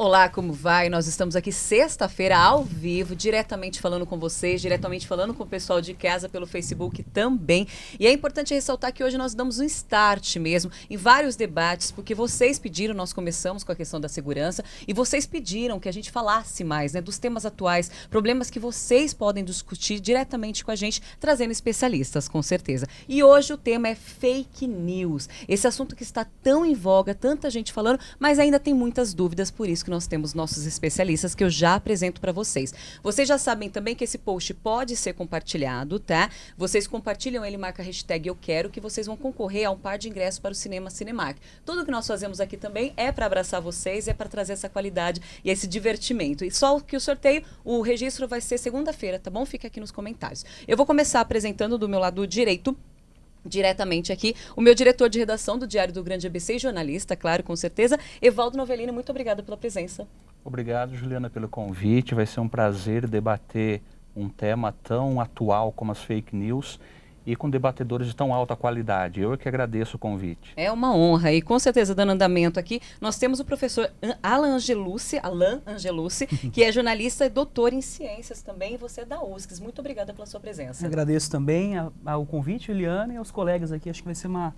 Olá, como vai? Nós estamos aqui sexta-feira ao vivo, diretamente falando com vocês, diretamente falando com o pessoal de casa pelo Facebook também. E é importante ressaltar que hoje nós damos um start mesmo em vários debates, porque vocês pediram, nós começamos com a questão da segurança, e vocês pediram que a gente falasse mais, né, dos temas atuais, problemas que vocês podem discutir diretamente com a gente, trazendo especialistas, com certeza. E hoje o tema é fake news. Esse assunto que está tão em voga, tanta gente falando, mas ainda tem muitas dúvidas, por isso que nós temos nossos especialistas que eu já apresento para vocês. Vocês já sabem também que esse post pode ser compartilhado, tá? Vocês compartilham ele, marca a hashtag Eu Quero, que vocês vão concorrer a um par de ingressos para o Cinema Cinemark. Tudo que nós fazemos aqui também é para abraçar vocês, é para trazer essa qualidade e esse divertimento. E só que o sorteio, o registro vai ser segunda-feira, tá bom? Fica aqui nos comentários. Eu vou começar apresentando do meu lado direito, diretamente aqui, o meu diretor de redação do Diário do Grande ABC e jornalista, claro, com certeza, Evaldo Novellini. Muito obrigada pela presença. Obrigado, Juliana, pelo convite. Vai ser um prazer debater um tema tão atual como as fake news e com debatedores de tão alta qualidade. Eu é que agradeço o convite. É uma honra e com certeza dando andamento aqui, nós temos o professor Alan Angelucci, que é jornalista e doutor em ciências também, e você é da USCS. Muito obrigada pela sua presença. Eu agradeço também ao convite, Juliana, e aos colegas aqui. Acho que vai ser uma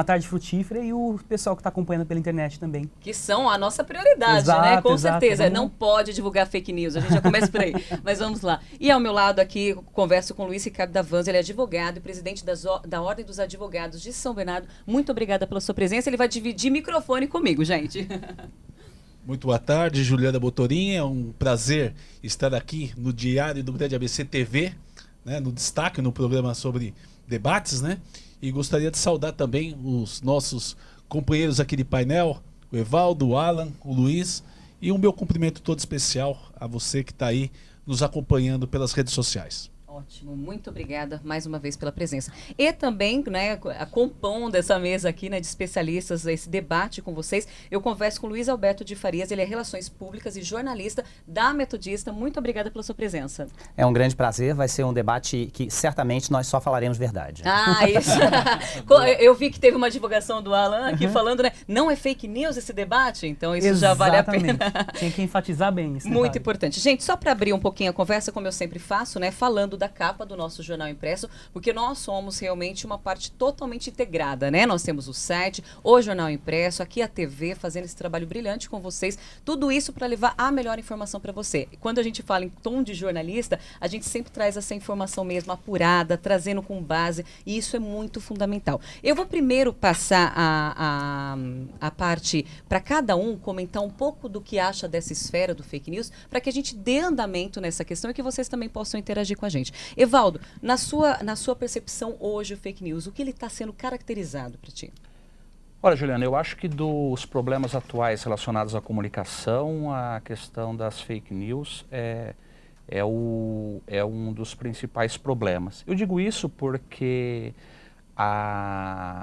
tarde frutífera, e o pessoal que está acompanhando pela internet também. Que são a nossa prioridade, exato, né? Com exato, certeza. Não pode divulgar fake news, a gente já começa por aí. Mas vamos lá. E ao meu lado aqui, converso com o Luiz Ricardo Davanzo, ele é advogado e presidente da Ordem dos Advogados de São Bernardo. Muito obrigada pela sua presença. Ele vai dividir microfone comigo, gente. Muito boa tarde, Juliana Botorin. É um prazer estar aqui no Diário do Grande ABC TV, né, no destaque, no programa sobre debates, né? E gostaria de saudar também os nossos companheiros aqui de painel, o Evaldo, o Alan, o Luiz, e o meu cumprimento todo especial a você que está aí nos acompanhando pelas redes sociais. Ótimo, muito obrigada mais uma vez pela presença. E também, né, compondo essa mesa aqui, né, de especialistas, esse debate com vocês, eu converso com o Luiz Alberto de Farias, ele é Relações Públicas e jornalista da Metodista. Muito obrigada pela sua presença. É um grande prazer, vai ser um debate que certamente nós só falaremos verdade. Ah, isso. Eu vi que teve uma divulgação do Alan aqui falando, né, não é fake news esse debate, então isso já vale a pena. Tem que enfatizar bem isso. Muito importante. Gente, só para abrir um pouquinho a conversa, como eu sempre faço, né, falando da capa do nosso jornal impresso, porque nós somos realmente uma parte totalmente integrada, né? Nós temos o site, o jornal impresso, aqui a TV, fazendo esse trabalho brilhante com vocês, tudo isso para levar a melhor informação para você. E quando a gente fala em tom de jornalista, a gente sempre traz essa informação mesmo apurada, trazendo com base, e isso é muito fundamental. Eu vou primeiro passar a parte para cada um comentar um pouco do que acha dessa esfera do fake news, para que a gente dê andamento nessa questão e que vocês também possam interagir com a gente. Evaldo, na sua percepção hoje, o fake news, o que ele está sendo caracterizado para ti? Olha, Juliana, eu acho que dos problemas atuais relacionados à comunicação, a questão das fake news é um dos principais problemas. Eu digo isso porque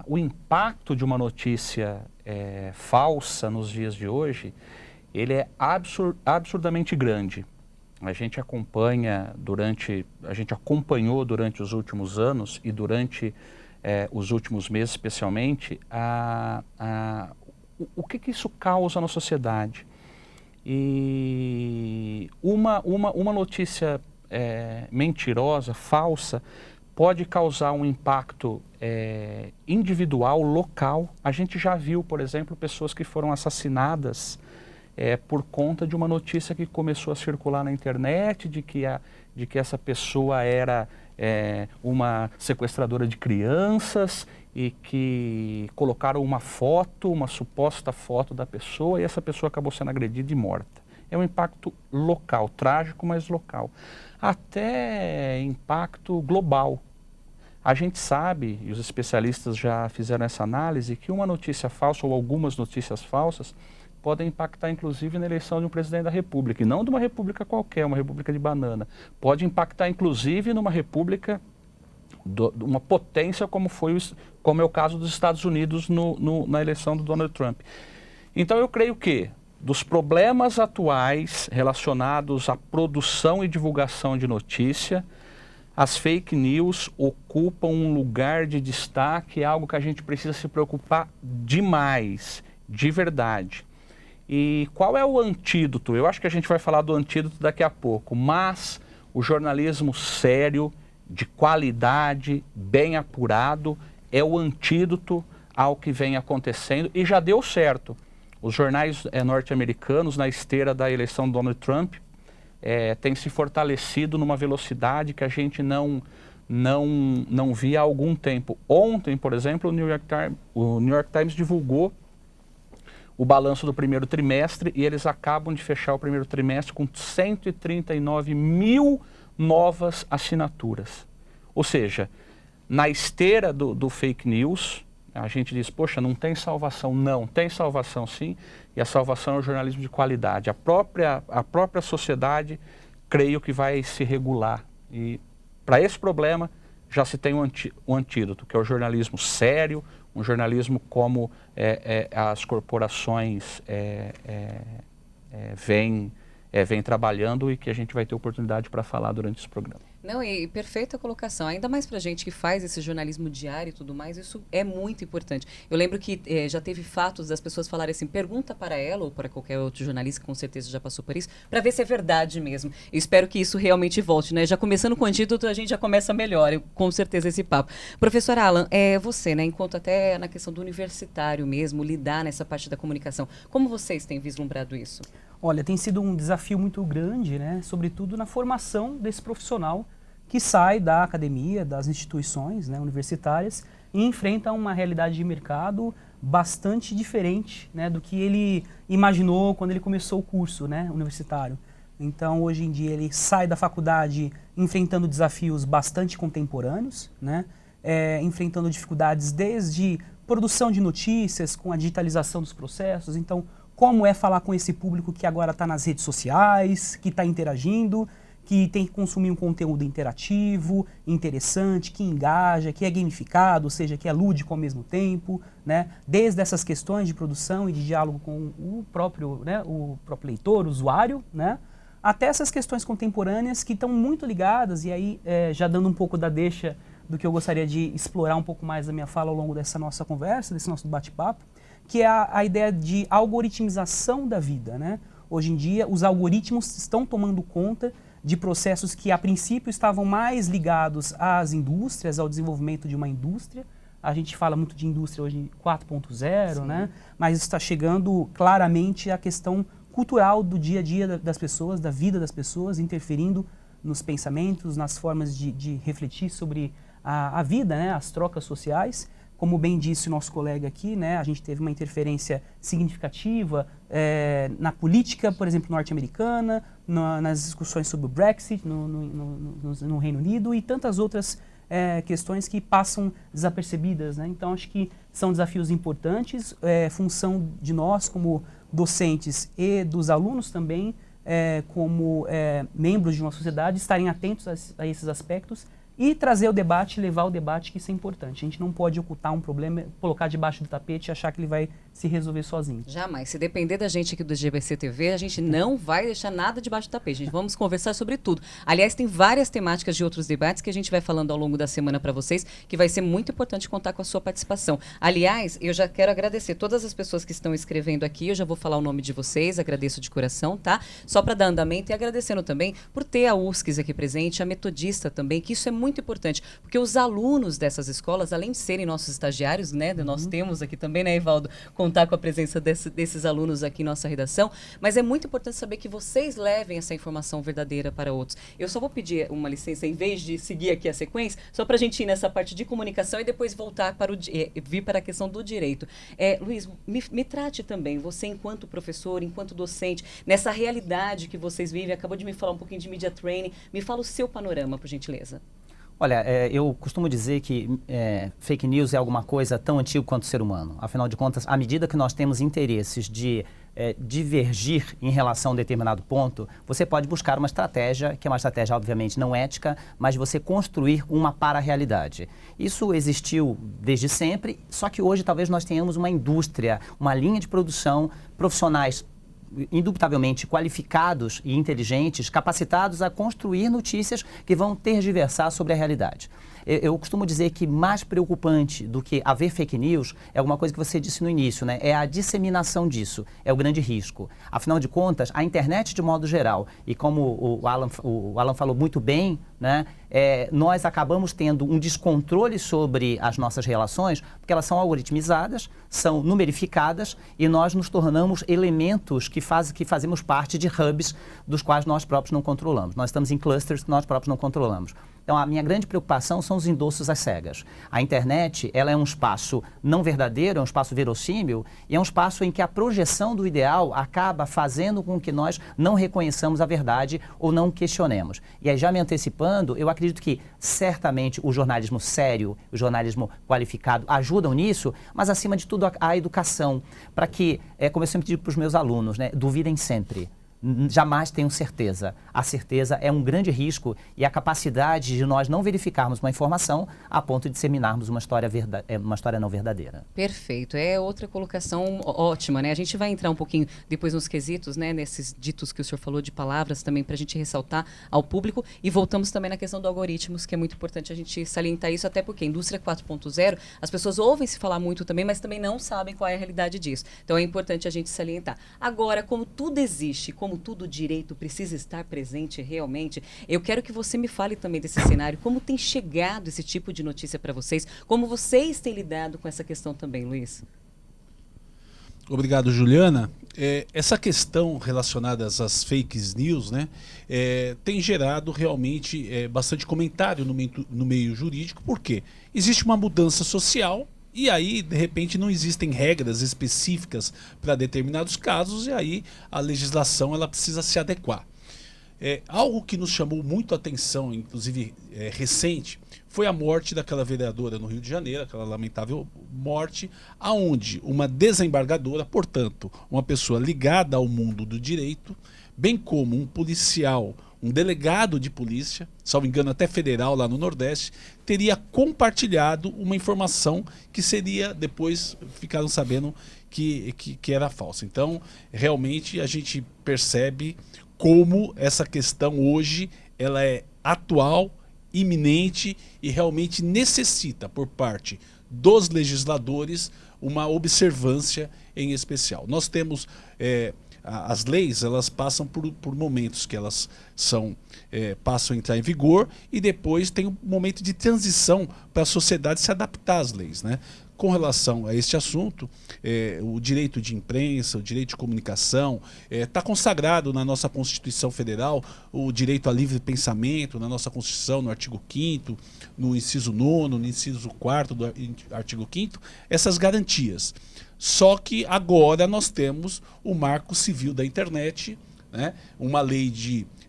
o impacto de uma notícia falsa nos dias de hoje, ele é absurdamente grande. A gente acompanhou durante os últimos anos e durante os últimos meses, especialmente, o que isso causa na sociedade. E uma notícia mentirosa, falsa, pode causar um impacto individual, local. A gente já viu, por exemplo, pessoas que foram assassinadas por conta de uma notícia que começou a circular na internet de que essa pessoa era uma sequestradora de crianças e que colocaram uma suposta foto da pessoa, e essa pessoa acabou sendo agredida e morta. É um impacto local, trágico, mas local. Até impacto global. A gente sabe, e os especialistas já fizeram essa análise, que uma notícia falsa ou algumas notícias falsas podem impactar, inclusive, na eleição de um presidente da República, e não de uma república qualquer, uma república de banana. Pode impactar, inclusive, numa república, uma potência como é o caso dos Estados Unidos na eleição do Donald Trump. Então, eu creio que, dos problemas atuais relacionados à produção e divulgação de notícia, as fake news ocupam um lugar de destaque, é algo que a gente precisa se preocupar demais, de verdade. E qual é o antídoto? Eu acho que a gente vai falar do antídoto daqui a pouco, mas o jornalismo sério, de qualidade, bem apurado, é o antídoto ao que vem acontecendo e já deu certo. Os jornais norte-americanos, na esteira da eleição do Donald Trump, têm se fortalecido numa velocidade que a gente não via há algum tempo. Ontem, por exemplo, o New York Times divulgou o balanço do primeiro trimestre e eles acabam de fechar o primeiro trimestre com 139 mil novas assinaturas. Ou seja, na esteira do fake news, a gente diz, poxa, não tem salvação. Não, tem salvação sim, e a salvação é o jornalismo de qualidade. A própria sociedade, creio que vai se regular. E para esse problema já se tem um antídoto, que é o jornalismo sério, um jornalismo como as corporações vêm trabalhando e que a gente vai ter oportunidade para falar durante esse programa. Não, e perfeita colocação. Ainda mais pra gente que faz esse jornalismo diário e tudo mais, isso é muito importante. Eu lembro que já teve fatos das pessoas falarem assim, pergunta para ela ou para qualquer outro jornalista que com certeza já passou por isso, para ver se é verdade mesmo. Eu espero que isso realmente volte, né? Já começando com o antídoto, a gente já começa melhor, com certeza, esse papo. Professor Alan, você, né, enquanto até na questão do universitário mesmo, lidar nessa parte da comunicação, como vocês têm vislumbrado isso? Olha, tem sido um desafio muito grande, né? Sobretudo na formação desse profissional que sai da academia, das instituições, né, universitárias e enfrenta uma realidade de mercado bastante diferente, né, do que ele imaginou quando ele começou o curso, né, universitário. Então, hoje em dia, ele sai da faculdade enfrentando desafios bastante contemporâneos, né, enfrentando dificuldades desde produção de notícias, com a digitalização dos processos. Então, como é falar com esse público que agora está nas redes sociais, que está interagindo, que tem que consumir um conteúdo interativo, interessante, que engaja, que é gamificado, ou seja, que é lúdico ao mesmo tempo, né? Desde essas questões de produção e de diálogo com o próprio leitor, usuário, né? Até essas questões contemporâneas que estão muito ligadas, e aí já dando um pouco da deixa do que eu gostaria de explorar um pouco mais da minha fala ao longo dessa nossa conversa, desse nosso bate-papo, que é a ideia de algoritmização da vida, né? Hoje em dia, os algoritmos estão tomando conta de processos que a princípio estavam mais ligados às indústrias, ao desenvolvimento de uma indústria. A gente fala muito de indústria hoje 4.0, né? Mas está chegando claramente a questão cultural do dia a dia das pessoas, da vida das pessoas, interferindo nos pensamentos, nas formas de refletir sobre a vida, né? As trocas sociais. Como bem disse o nosso colega aqui, né, a gente teve uma interferência significativa na política, por exemplo, norte-americana, nas discussões sobre o Brexit no Reino Unido e tantas outras questões que passam desapercebidas, né? Então, acho que são desafios importantes, função de nós como docentes e dos alunos também, como membros de uma sociedade, estarem atentos a esses aspectos e trazer o debate, levar o debate, que isso é importante. A gente não pode ocultar um problema, colocar debaixo do tapete e achar que ele vai se resolver sozinho. Jamais. Se depender da gente aqui do GBC TV, a gente não vai deixar nada debaixo do tapete. A gente vamos conversar sobre tudo. Aliás, tem várias temáticas de outros debates que a gente vai falando ao longo da semana para vocês, que vai ser muito importante contar com a sua participação. Aliás, eu já quero agradecer todas as pessoas que estão escrevendo aqui. Eu já vou falar o nome de vocês, agradeço de coração, tá? Só para dar andamento e agradecendo também por ter a UFSCS aqui presente, a Metodista também, que isso é muito importante, porque os alunos dessas escolas, além de serem nossos estagiários, né, nós temos aqui também, né, Evaldo, contar com a presença desses alunos aqui em nossa redação, mas é muito importante saber que vocês levem essa informação verdadeira para outros. Eu só vou pedir uma licença, em vez de seguir aqui a sequência, só para a gente ir nessa parte de comunicação e depois voltar para vir para a questão do direito. Luiz, me trate também, você enquanto professor, enquanto docente, nessa realidade que vocês vivem, acabou de me falar um pouquinho de media training, me fala o seu panorama, por gentileza. Olha, eu costumo dizer que fake news é alguma coisa tão antiga quanto o ser humano. Afinal de contas, à medida que nós temos interesses de divergir em relação a um determinado ponto, você pode buscar uma estratégia, que é uma estratégia obviamente não ética, mas de você construir uma para-realidade. Isso existiu desde sempre, só que hoje talvez nós tenhamos uma indústria, uma linha de produção, profissionais indubitavelmente qualificados e inteligentes, capacitados a construir notícias que vão tergiversar sobre a realidade. Eu costumo dizer que mais preocupante do que haver fake news é alguma coisa que você disse no início, né? É a disseminação disso, é o grande risco. Afinal de contas, a internet de modo geral, e como o Alan falou muito bem, né? Nós acabamos tendo um descontrole sobre as nossas relações, porque elas são algoritmizadas, são numerificadas e nós nos tornamos elementos que fazemos parte de hubs dos quais nós próprios não controlamos. Nós estamos em clusters que nós próprios não controlamos. Então, a minha grande preocupação são os endossos às cegas. A internet, ela é um espaço não verdadeiro, é um espaço verossímil, e é um espaço em que a projeção do ideal acaba fazendo com que nós não reconheçamos a verdade ou não questionemos. E aí, já me antecipando, eu acredito que certamente o jornalismo sério, o jornalismo qualificado ajudam nisso, mas acima de tudo a educação, para que, como eu sempre digo para os meus alunos, né, duvidem sempre. Jamais tenham certeza. A certeza é um grande risco e a capacidade de nós não verificarmos uma informação a ponto de disseminarmos uma história não verdadeira. Perfeito. É outra colocação ótima, né? A gente vai entrar um pouquinho depois nos quesitos, né? Nesses ditos que o senhor falou de palavras também para a gente ressaltar ao público e voltamos também na questão do algoritmos, que é muito importante a gente salientar isso, até porque a indústria 4.0, as pessoas ouvem se falar muito também, mas também não sabem qual é a realidade disso. Então é importante a gente salientar. Agora, como tudo existe, como tudo direito precisa estar presente realmente, eu quero que você me fale também desse cenário, como tem chegado esse tipo de notícia para vocês, como vocês têm lidado com essa questão também, Luiz. Obrigado, Juliana. Essa questão relacionada às fake news, né, tem gerado realmente bastante comentário no meio jurídico, porque existe uma mudança social. E aí, de repente, não existem regras específicas para determinados casos e aí a legislação ela precisa se adequar. Algo que nos chamou muito a atenção, inclusive recente, foi a morte daquela vereadora no Rio de Janeiro, aquela lamentável morte, aonde uma desembargadora, portanto, uma pessoa ligada ao mundo do direito, bem como um policial, um delegado de polícia, salvo engano até federal lá no Nordeste, teria compartilhado uma informação que seria, depois ficaram sabendo que era falsa. Então, realmente a gente percebe como essa questão hoje ela é atual, iminente e realmente necessita por parte dos legisladores uma observância em especial. Nós temos... as leis elas passam por momentos que elas passam a entrar em vigor e depois tem um momento de transição para a sociedade se adaptar às leis, né? Com relação a este assunto, o direito de imprensa, o direito de comunicação, está consagrado na nossa Constituição Federal, o direito a livre pensamento, na nossa Constituição, no artigo 5º, no inciso 9º, no inciso 4º do artigo 5º, essas garantias. Só que agora nós temos o Marco Civil da Internet, né? Uma lei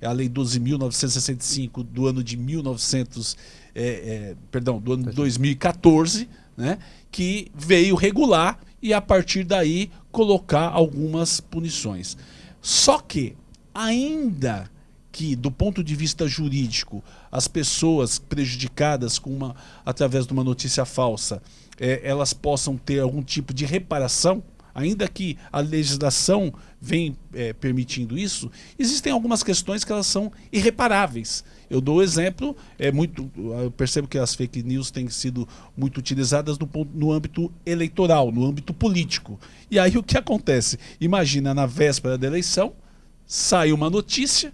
a Lei 12.965 do ano de 2014, né? Que veio regular e a partir daí colocar algumas punições. Só que ainda que do ponto de vista jurídico as pessoas prejudicadas através de uma notícia falsa elas possam ter algum tipo de reparação, ainda que a legislação vem permitindo isso, existem algumas questões que elas são irreparáveis. Eu dou exemplo, eu percebo que as fake news têm sido muito utilizadas no âmbito eleitoral, no âmbito político. E aí o que acontece? Imagina, na véspera da eleição, sai uma notícia,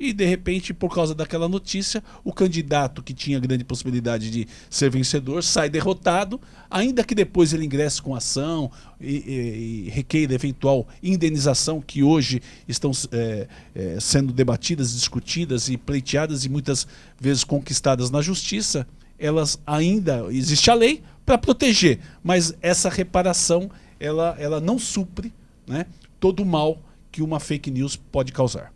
e de repente, por causa daquela notícia, o candidato que tinha grande possibilidade de ser vencedor sai derrotado, ainda que depois ele ingresse com ação e requeira eventual indenização, que hoje estão sendo debatidas, discutidas e pleiteadas e muitas vezes conquistadas na justiça. Elas ainda existe a lei para proteger, mas essa reparação ela não supre, né, todo o mal que uma fake news pode causar.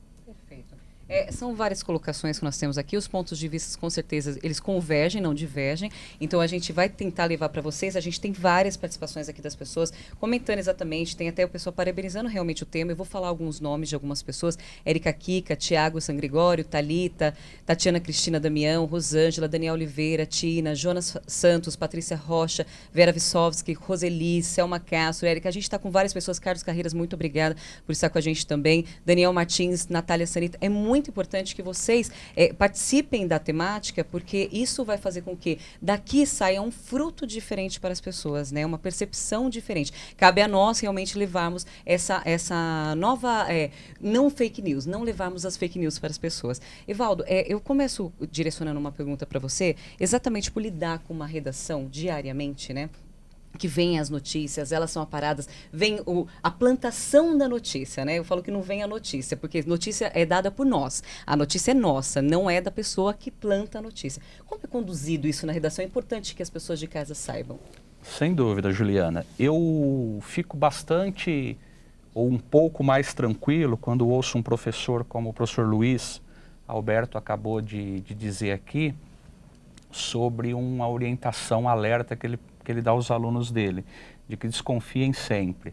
São várias colocações que nós temos aqui, os pontos de vista com certeza eles convergem, não divergem, então a gente vai tentar levar para vocês, a gente tem várias participações aqui das pessoas comentando exatamente, tem até o pessoal parabenizando realmente o tema, eu vou falar alguns nomes de algumas pessoas, Érica Kika, Tiago San Gregório, Thalita, Tatiana Cristina Damião, Rosângela, Daniel Oliveira, Tina, Jonas Santos, Patrícia Rocha, Vera Vissovski, Roseli, Selma Castro, Érica, a gente está com várias pessoas, Carlos Carreiras, muito obrigada por estar com a gente também, Daniel Martins, Natália Sanita, é muito importante que vocês participem da temática, porque isso vai fazer com que daqui saia um fruto diferente para as pessoas, né? Uma percepção diferente. Cabe a nós realmente levarmos essa nova, não fake news, não levarmos as fake news para as pessoas. Evaldo, eu começo direcionando uma pergunta para você, exatamente por lidar com uma redação diariamente, né? Que vem as notícias, elas são aparadas, vem a plantação da notícia, né? Eu falo que não vem a notícia, porque notícia é dada por nós. A notícia é nossa, não é da pessoa que planta a notícia. Como é conduzido isso na redação? É importante que as pessoas de casa saibam. Sem dúvida, Juliana. Eu fico bastante, ou um pouco mais tranquilo, quando ouço um professor como o professor Luiz Alberto acabou de dizer aqui, sobre uma orientação, alerta que ele dá aos alunos dele, de que desconfiem sempre.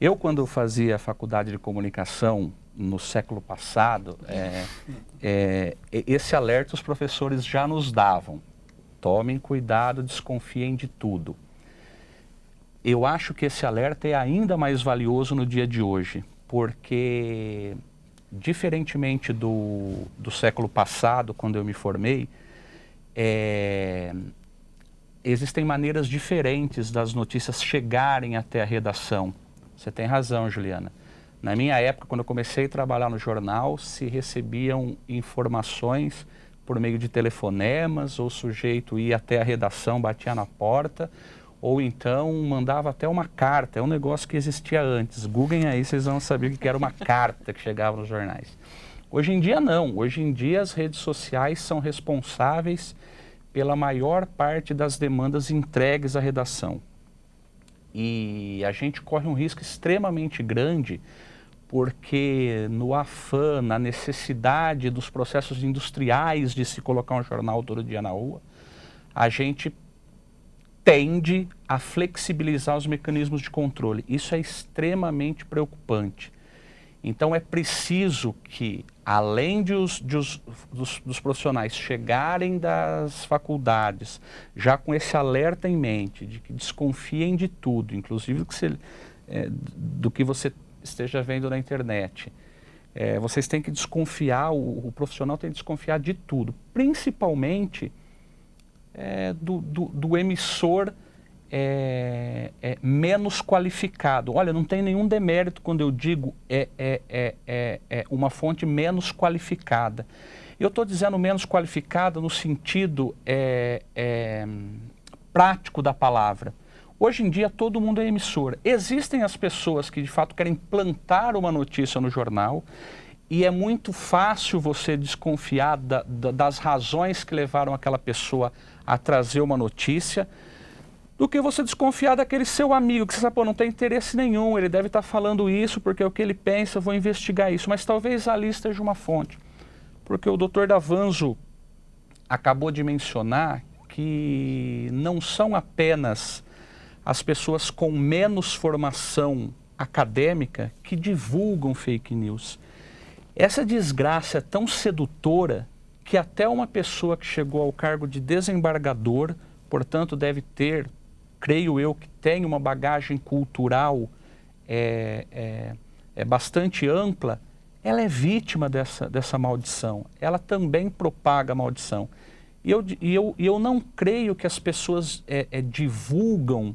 Eu, quando fazia a faculdade de comunicação, no século passado, esse alerta os professores já nos davam. Tomem cuidado, desconfiem de tudo. Eu acho que esse alerta é ainda mais valioso no dia de hoje, porque, diferentemente do século passado, quando eu me formei, existem maneiras diferentes das notícias chegarem até a redação. Você tem razão, Juliana. Na minha época, quando eu comecei a trabalhar no jornal, se recebiam informações por meio de telefonemas, ou o sujeito ia até a redação, batia na porta, ou então mandava até uma carta. É um negócio que existia antes. Googlem aí, vocês vão saber o que era uma carta que chegava nos jornais. Hoje em dia não. Hoje em dia as redes sociais são responsáveis pela maior parte das demandas entregues à redação. E a gente corre um risco extremamente grande, porque no afã, na necessidade dos processos industriais de se colocar um jornal todo dia na rua, a gente tende a flexibilizar os mecanismos de controle. Isso é extremamente preocupante. Então é preciso que, além dos profissionais chegarem das faculdades, já com esse alerta em mente, de que desconfiem de tudo, inclusive do que você esteja vendo na internet. Vocês têm que desconfiar, o profissional tem que desconfiar de tudo, principalmente do emissor menos qualificado. Olha, não tem nenhum demérito quando eu digo uma fonte menos qualificada. Eu estou dizendo menos qualificada no sentido prático da palavra. Hoje em dia todo mundo é emissor. Existem as pessoas que de fato querem plantar uma notícia no jornal, e é muito fácil você desconfiar das razões que levaram aquela pessoa a trazer uma notícia, do que você desconfiar daquele seu amigo, que você sabe, pô, não tem interesse nenhum, ele deve estar falando isso porque é o que ele pensa, eu vou investigar isso. Mas talvez ali esteja uma fonte. Porque o Dr. Davanzo acabou de mencionar que não são apenas as pessoas com menos formação acadêmica que divulgam fake news. Essa desgraça é tão sedutora que até uma pessoa que chegou ao cargo de desembargador, portanto deve ter, creio eu, que tem uma bagagem cultural bastante ampla, ela é vítima dessa maldição. Ela também propaga a maldição. E eu não creio que as pessoas divulgam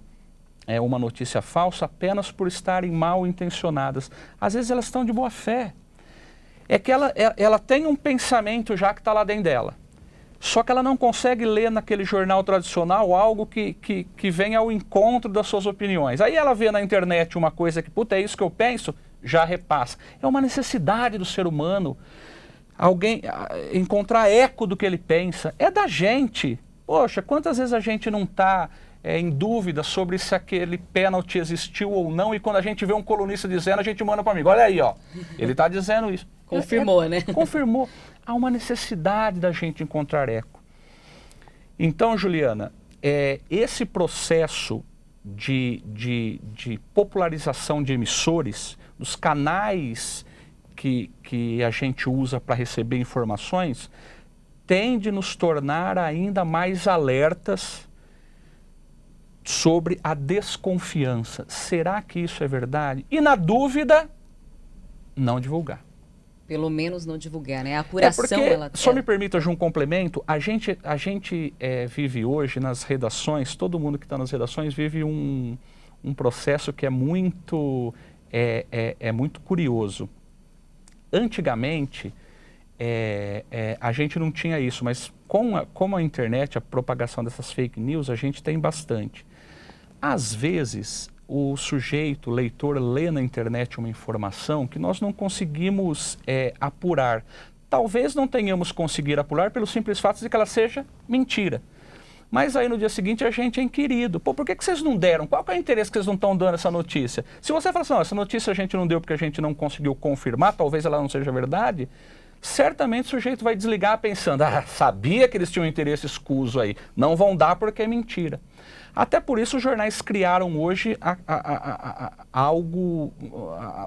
uma notícia falsa apenas por estarem mal intencionadas. Às vezes elas estão de boa fé. É que ela tem um pensamento já que está lá dentro dela. Só que ela não consegue ler naquele jornal tradicional algo que vem ao encontro das suas opiniões. Aí ela vê na internet uma coisa que, puta, é isso que eu penso, já repassa. É uma necessidade do ser humano encontrar eco do que ele pensa. É da gente. Poxa, quantas vezes a gente não está em dúvida sobre se aquele pênalti existiu ou não, e quando a gente vê um colunista dizendo, a gente manda para o amigo, olha aí, ó, ele está dizendo isso. Confirmou, né? Confirmou. Há uma necessidade da gente encontrar eco. Então, Juliana, esse processo de popularização de emissores, dos canais que a gente usa para receber informações, tem de nos tornar ainda mais alertas sobre a desconfiança. Será que isso é verdade? E na dúvida, não divulgar. Pelo menos não divulgar, né? A apuração, só me permita um complemento, a gente vive hoje nas redações, todo mundo que está nas redações vive um processo que é muito curioso. Antigamente, a gente não tinha isso, mas com a internet, a propagação dessas fake news, a gente tem bastante. Às vezes, o sujeito, o leitor, lê na internet uma informação que nós não conseguimos apurar. Talvez não tenhamos conseguido apurar pelo simples fato de que ela seja mentira. Mas aí no dia seguinte a gente é inquirido. Pô, por que vocês não deram? Qual que é o interesse que vocês não estão dando essa notícia? Se você fala assim, não, essa notícia a gente não deu porque a gente não conseguiu confirmar, talvez ela não seja verdade, certamente o sujeito vai desligar pensando, sabia que eles tinham um interesse escuso aí, não vão dar porque é mentira. Até por isso os jornais criaram hoje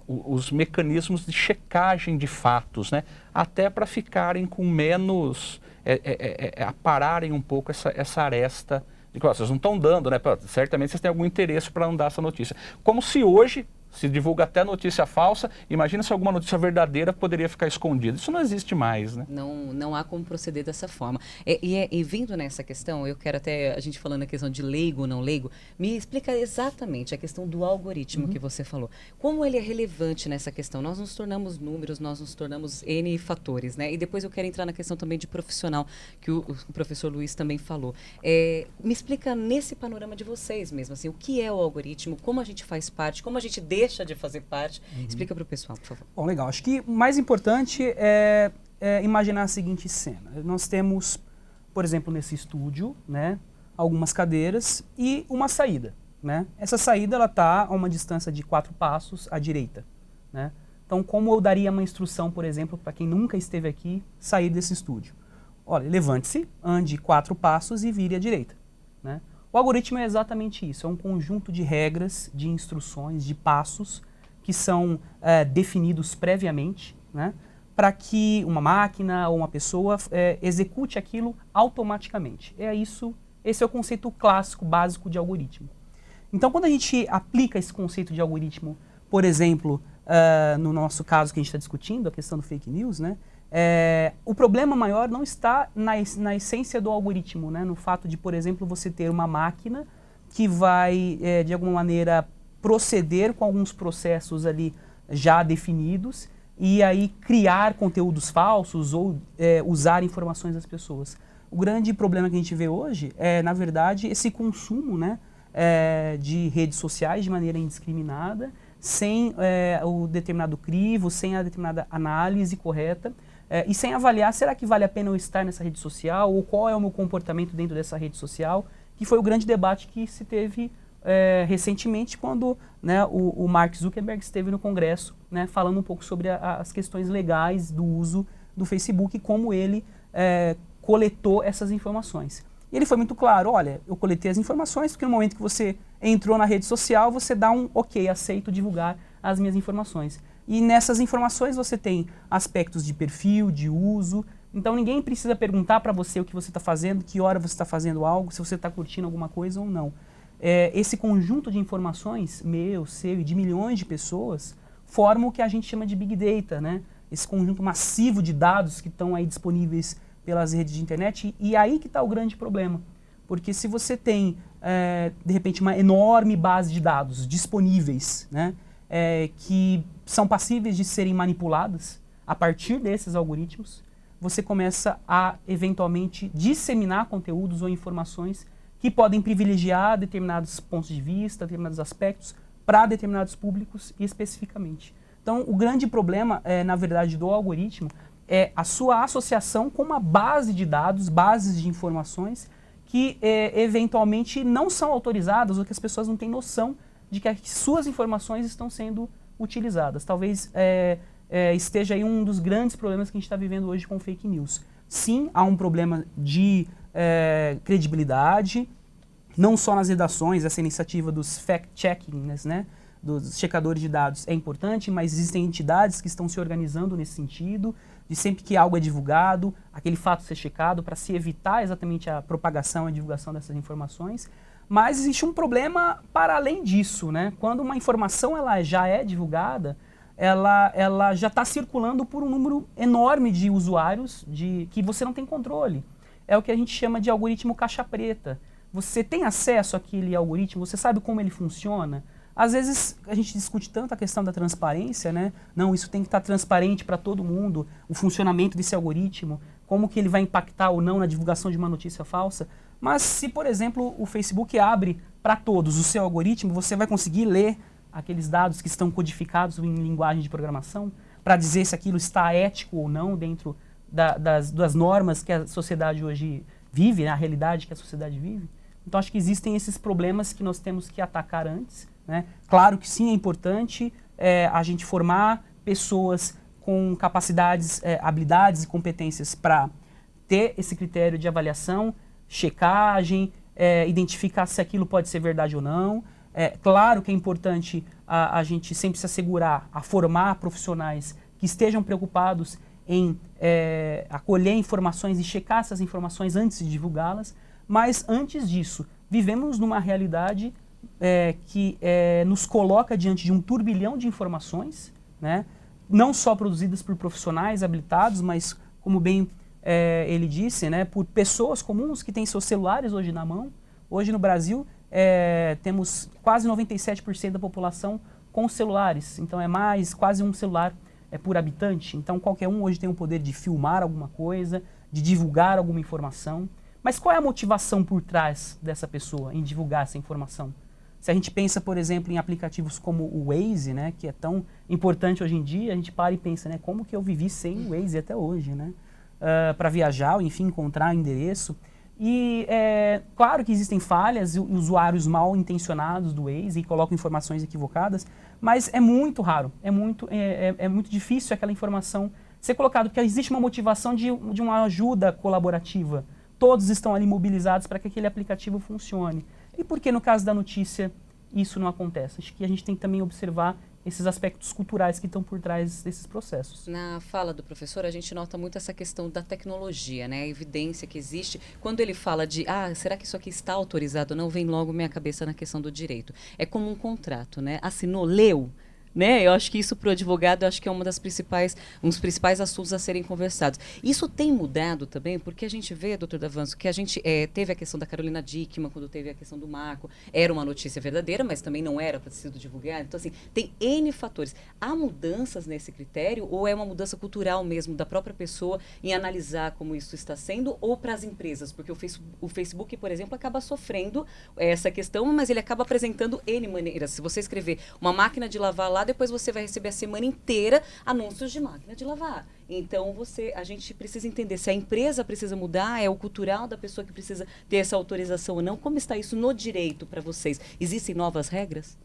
os mecanismos de checagem de fatos, né? Até para ficarem com menos, apararem um pouco essa aresta de que vocês não estão dando, né? Certamente vocês têm algum interesse para não dar essa notícia. Como se hoje se divulga até notícia falsa, imagina se alguma notícia verdadeira poderia ficar escondida. Isso não existe mais, né? Não há como proceder dessa forma. E vindo nessa questão, eu quero até, a gente falando a questão de leigo ou não leigo, me explica exatamente a questão do algoritmo que você falou. Como ele é relevante nessa questão? Nós nos tornamos números, nós nos tornamos N fatores, né? E depois eu quero entrar na questão também de profissional, que o professor Luiz também falou. Me explica nesse panorama de vocês mesmo, assim, o que é o algoritmo, como a gente faz parte, como a gente deixa de fazer parte. Explica para o pessoal, por favor. Bom, legal. Acho que o mais importante é imaginar a seguinte cena. Nós temos, por exemplo, nesse estúdio, né, algumas cadeiras e uma saída, né? Essa saída ela está a uma distância de 4 passos à direita, né? Então, como eu daria uma instrução, por exemplo, para quem nunca esteve aqui, sair desse estúdio? Olha, levante-se, ande 4 passos e vire à direita, né? O algoritmo é exatamente isso, é um conjunto de regras, de instruções, de passos que são definidos previamente, né, para que uma máquina ou uma pessoa execute aquilo automaticamente. Esse é o conceito clássico, básico de algoritmo. Então, quando a gente aplica esse conceito de algoritmo, por exemplo, no nosso caso que a gente está discutindo, a questão do fake news, né, o problema maior não está na essência do algoritmo, né? No fato de, por exemplo, você ter uma máquina que vai, de alguma maneira, proceder com alguns processos ali já definidos e aí criar conteúdos falsos ou usar informações das pessoas. O grande problema que a gente vê hoje é, na verdade, esse consumo, né, de redes sociais de maneira indiscriminada, sem o determinado crivo, sem a determinada análise correta, e sem avaliar, será que vale a pena eu estar nessa rede social, ou qual é o meu comportamento dentro dessa rede social, que foi o grande debate que se teve recentemente quando, né, o Mark Zuckerberg esteve no Congresso, né, falando um pouco sobre as questões legais do uso do Facebook e como ele coletou essas informações. E ele foi muito claro, olha, eu coletei as informações porque no momento que você entrou na rede social, você dá um ok, aceito divulgar as minhas informações. E nessas informações você tem aspectos de perfil, de uso. Então ninguém precisa perguntar para você o que você está fazendo, que hora você está fazendo algo, se você está curtindo alguma coisa ou não. Esse conjunto de informações, meu, seu e de milhões de pessoas, forma o que a gente chama de Big Data, né? Esse conjunto massivo de dados que estão aí disponíveis pelas redes de internet. E aí que está o grande problema. Porque se você tem, de repente, uma enorme base de dados disponíveis, né? Que são passíveis de serem manipuladas a partir desses algoritmos, você começa a, eventualmente, disseminar conteúdos ou informações que podem privilegiar determinados pontos de vista, determinados aspectos, para determinados públicos especificamente. Então, o grande problema, na verdade, do algoritmo é a sua associação com uma base de dados, bases de informações que, eventualmente, não são autorizadas ou que as pessoas não têm noção de que as suas informações estão sendo utilizadas. Talvez esteja aí um dos grandes problemas que a gente está vivendo hoje com fake news. Sim, há um problema de credibilidade, não só nas redações, essa iniciativa dos fact-checkings, né, dos checadores de dados é importante, mas existem entidades que estão se organizando nesse sentido, de sempre que algo é divulgado, aquele fato ser checado, para se evitar exatamente a propagação e a divulgação dessas informações. Mas existe um problema para além disso, né? Quando uma informação ela já é divulgada, ela já está circulando por um número enorme de usuários que você não tem controle. É o que a gente chama de algoritmo caixa preta. Você tem acesso àquele algoritmo, você sabe como ele funciona. Às vezes a gente discute tanto a questão da transparência, né? Não, isso tem que estar transparente para todo mundo, o funcionamento desse algoritmo, como que ele vai impactar ou não na divulgação de uma notícia falsa. Mas se, por exemplo, o Facebook abre para todos o seu algoritmo, você vai conseguir ler aqueles dados que estão codificados em linguagem de programação para dizer se aquilo está ético ou não dentro das normas que a sociedade hoje vive, né? A realidade que a sociedade vive. Então acho que existem esses problemas que nós temos que atacar antes, né? Claro que sim, é importante a gente formar pessoas com capacidades, habilidades e competências para ter esse critério de avaliação, checagem, identificar se aquilo pode ser verdade ou não. Claro que é importante a gente sempre se assegurar a formar profissionais que estejam preocupados em acolher informações e checar essas informações antes de divulgá-las, mas antes disso, vivemos numa realidade que nos coloca diante de um turbilhão de informações, né? Não só produzidas por profissionais habilitados, mas, como bem ele disse, né, por pessoas comuns que têm seus celulares hoje na mão. Hoje no Brasil temos quase 97% da população com celulares, então é quase um celular por habitante. Então qualquer um hoje tem o poder de filmar alguma coisa, de divulgar alguma informação. Mas qual é a motivação por trás dessa pessoa em divulgar essa informação? Se a gente pensa, por exemplo, em aplicativos como o Waze, né, que é tão importante hoje em dia, a gente para e pensa, né, como que eu vivi sem o Waze até hoje, né? Para viajar, ou enfim, encontrar endereço. E claro que existem falhas, usuários mal intencionados do Waze e colocam informações equivocadas, mas é muito raro, é muito difícil aquela informação ser colocada, porque existe uma motivação de uma ajuda colaborativa. Todos estão ali mobilizados para que aquele aplicativo funcione. E por que no caso da notícia isso não acontece? Acho que a gente tem que também observar esses aspectos culturais que estão por trás desses processos. Na fala do professor, a gente nota muito essa questão da tecnologia, né? A evidência que existe. Quando ele fala de, será que isso aqui está autorizado ou não, vem logo minha cabeça na questão do direito. É como um contrato, né? Assinou, leu. Né? Eu acho que isso para o advogado, eu acho que é um dos principais assuntos a serem conversados. Isso tem mudado também, porque a gente vê, doutor Davanço, que a gente teve a questão da Carolina Dickmann, quando teve a questão do Marco, era uma notícia verdadeira, mas também não era para ter sido divulgada. Então, assim, tem N fatores. Há mudanças nesse critério ou é uma mudança cultural mesmo da própria pessoa em analisar como isso está sendo, ou para as empresas? Porque o Facebook, por exemplo, acaba sofrendo essa questão, mas ele acaba apresentando N maneiras. Se você escrever uma máquina de lavar lá, depois você vai receber a semana inteira anúncios de máquina de lavar. Então, a gente precisa entender se a empresa precisa mudar, é o cultural da pessoa que precisa ter essa autorização ou não. Como está isso no direito para vocês? Existem novas regras?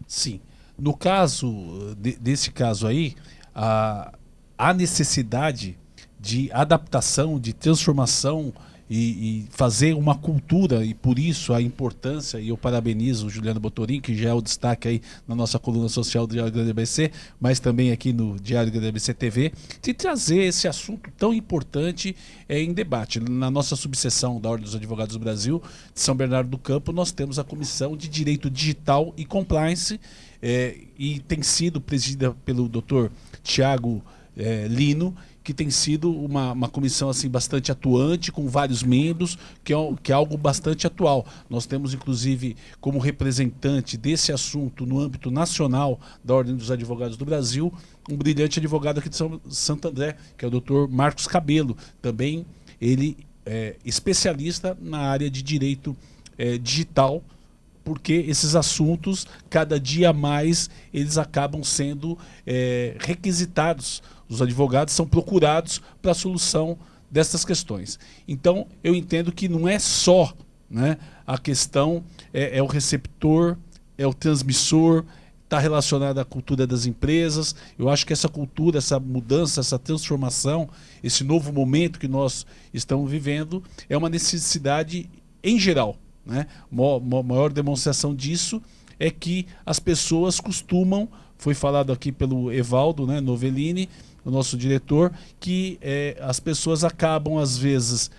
Sim. No caso, desse caso aí, há necessidade de adaptação, de transformação e fazer uma cultura, e por isso a importância, e eu parabenizo o Juliano Botorin, que já é o destaque aí na nossa coluna social do Diário Grande ABC, mas também aqui no Diário Grande ABC TV, de trazer esse assunto tão importante em debate. Na nossa subseção da Ordem dos Advogados do Brasil, de São Bernardo do Campo, nós temos a Comissão de Direito Digital e Compliance, e tem sido presidida pelo Dr. Tiago Lino, que tem sido uma comissão assim bastante atuante, com vários membros, que é algo bastante atual. Nós temos, inclusive, como representante desse assunto no âmbito nacional da Ordem dos Advogados do Brasil, um brilhante advogado aqui de Santo André, que é o Dr. Marcos Cabelo. Também ele é especialista na área de direito digital, porque esses assuntos, cada dia mais, eles acabam sendo requisitados. Os advogados são procurados para a solução dessas questões. Então, eu entendo que não é só, né, a questão, é o receptor, é o transmissor, está relacionada à cultura das empresas. Eu acho que essa cultura, essa mudança, essa transformação, esse novo momento que nós estamos vivendo é uma necessidade em geral, né? Maior demonstração disso é que as pessoas costumam, foi falado aqui pelo Evaldo, né, Novellini, o nosso diretor, que as pessoas acabam às vezes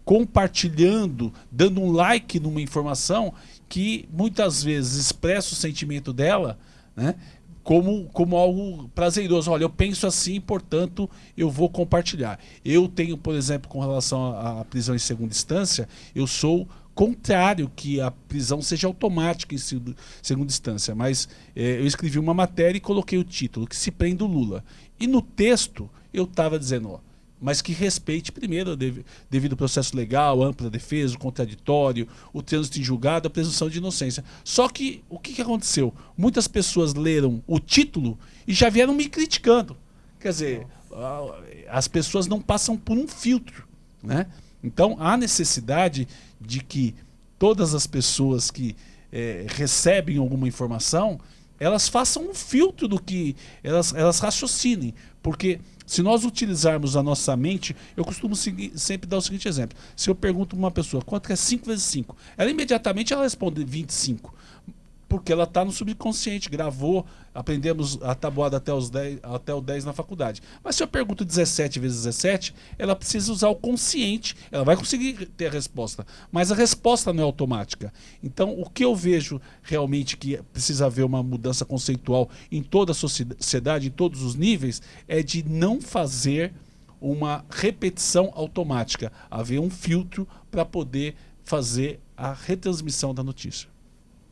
compartilhando, dando um like numa informação que muitas vezes expressa o sentimento dela, né, como algo prazeroso. Olha, eu penso assim, portanto, eu vou compartilhar. Eu tenho, por exemplo, com relação à prisão em segunda instância, eu sou contrário que a prisão seja automática em segunda instância, mas eu escrevi uma matéria e coloquei o título, que se prende o Lula. E no texto eu estava dizendo, ó, mas que respeite primeiro devido processo legal, ampla defesa, o contraditório, o trânsito em julgado, a presunção de inocência. Só que o que aconteceu? Muitas pessoas leram o título e já vieram me criticando. Quer dizer, as pessoas não passam por um filtro, né? Então há necessidade de que todas as pessoas que recebem alguma informação, elas façam um filtro do que elas raciocinem, porque se nós utilizarmos a nossa mente, eu costumo sempre dar o seguinte exemplo. Se eu pergunto para uma pessoa quanto é 5 vezes 5, ela imediatamente responde 25, porque ela está no subconsciente, gravou, aprendemos a tabuada até o 10 na faculdade. Mas se eu pergunto 17 vezes 17, ela precisa usar o consciente, ela vai conseguir ter a resposta, mas a resposta não é automática. Então, o que eu vejo realmente que precisa haver uma mudança conceitual em toda a sociedade, em todos os níveis, é de não fazer uma repetição automática, haver um filtro para poder fazer a retransmissão da notícia.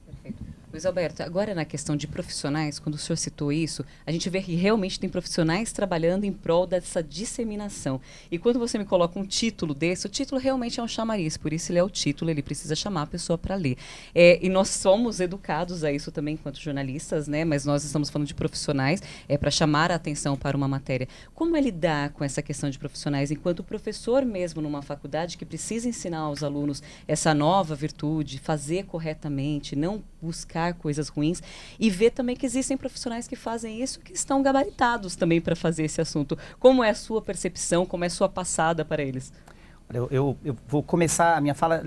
Perfeito. Luiz Alberto, agora na questão de profissionais, quando o senhor citou isso, a gente vê que realmente tem profissionais trabalhando em prol dessa disseminação. E quando você me coloca um título desse, o título realmente é um chamariz, por isso ele é o título, ele precisa chamar a pessoa para ler. E nós somos educados a isso também enquanto jornalistas, né? Mas nós estamos falando de profissionais, para chamar a atenção para uma matéria. Como é lidar com essa questão de profissionais enquanto professor mesmo numa faculdade que precisa ensinar aos alunos essa nova virtude, fazer corretamente, não buscar coisas ruins, e ver também que existem profissionais que fazem isso, que estão gabaritados também para fazer esse assunto. Como é a sua percepção, como é a sua passada para eles? Eu vou começar a minha fala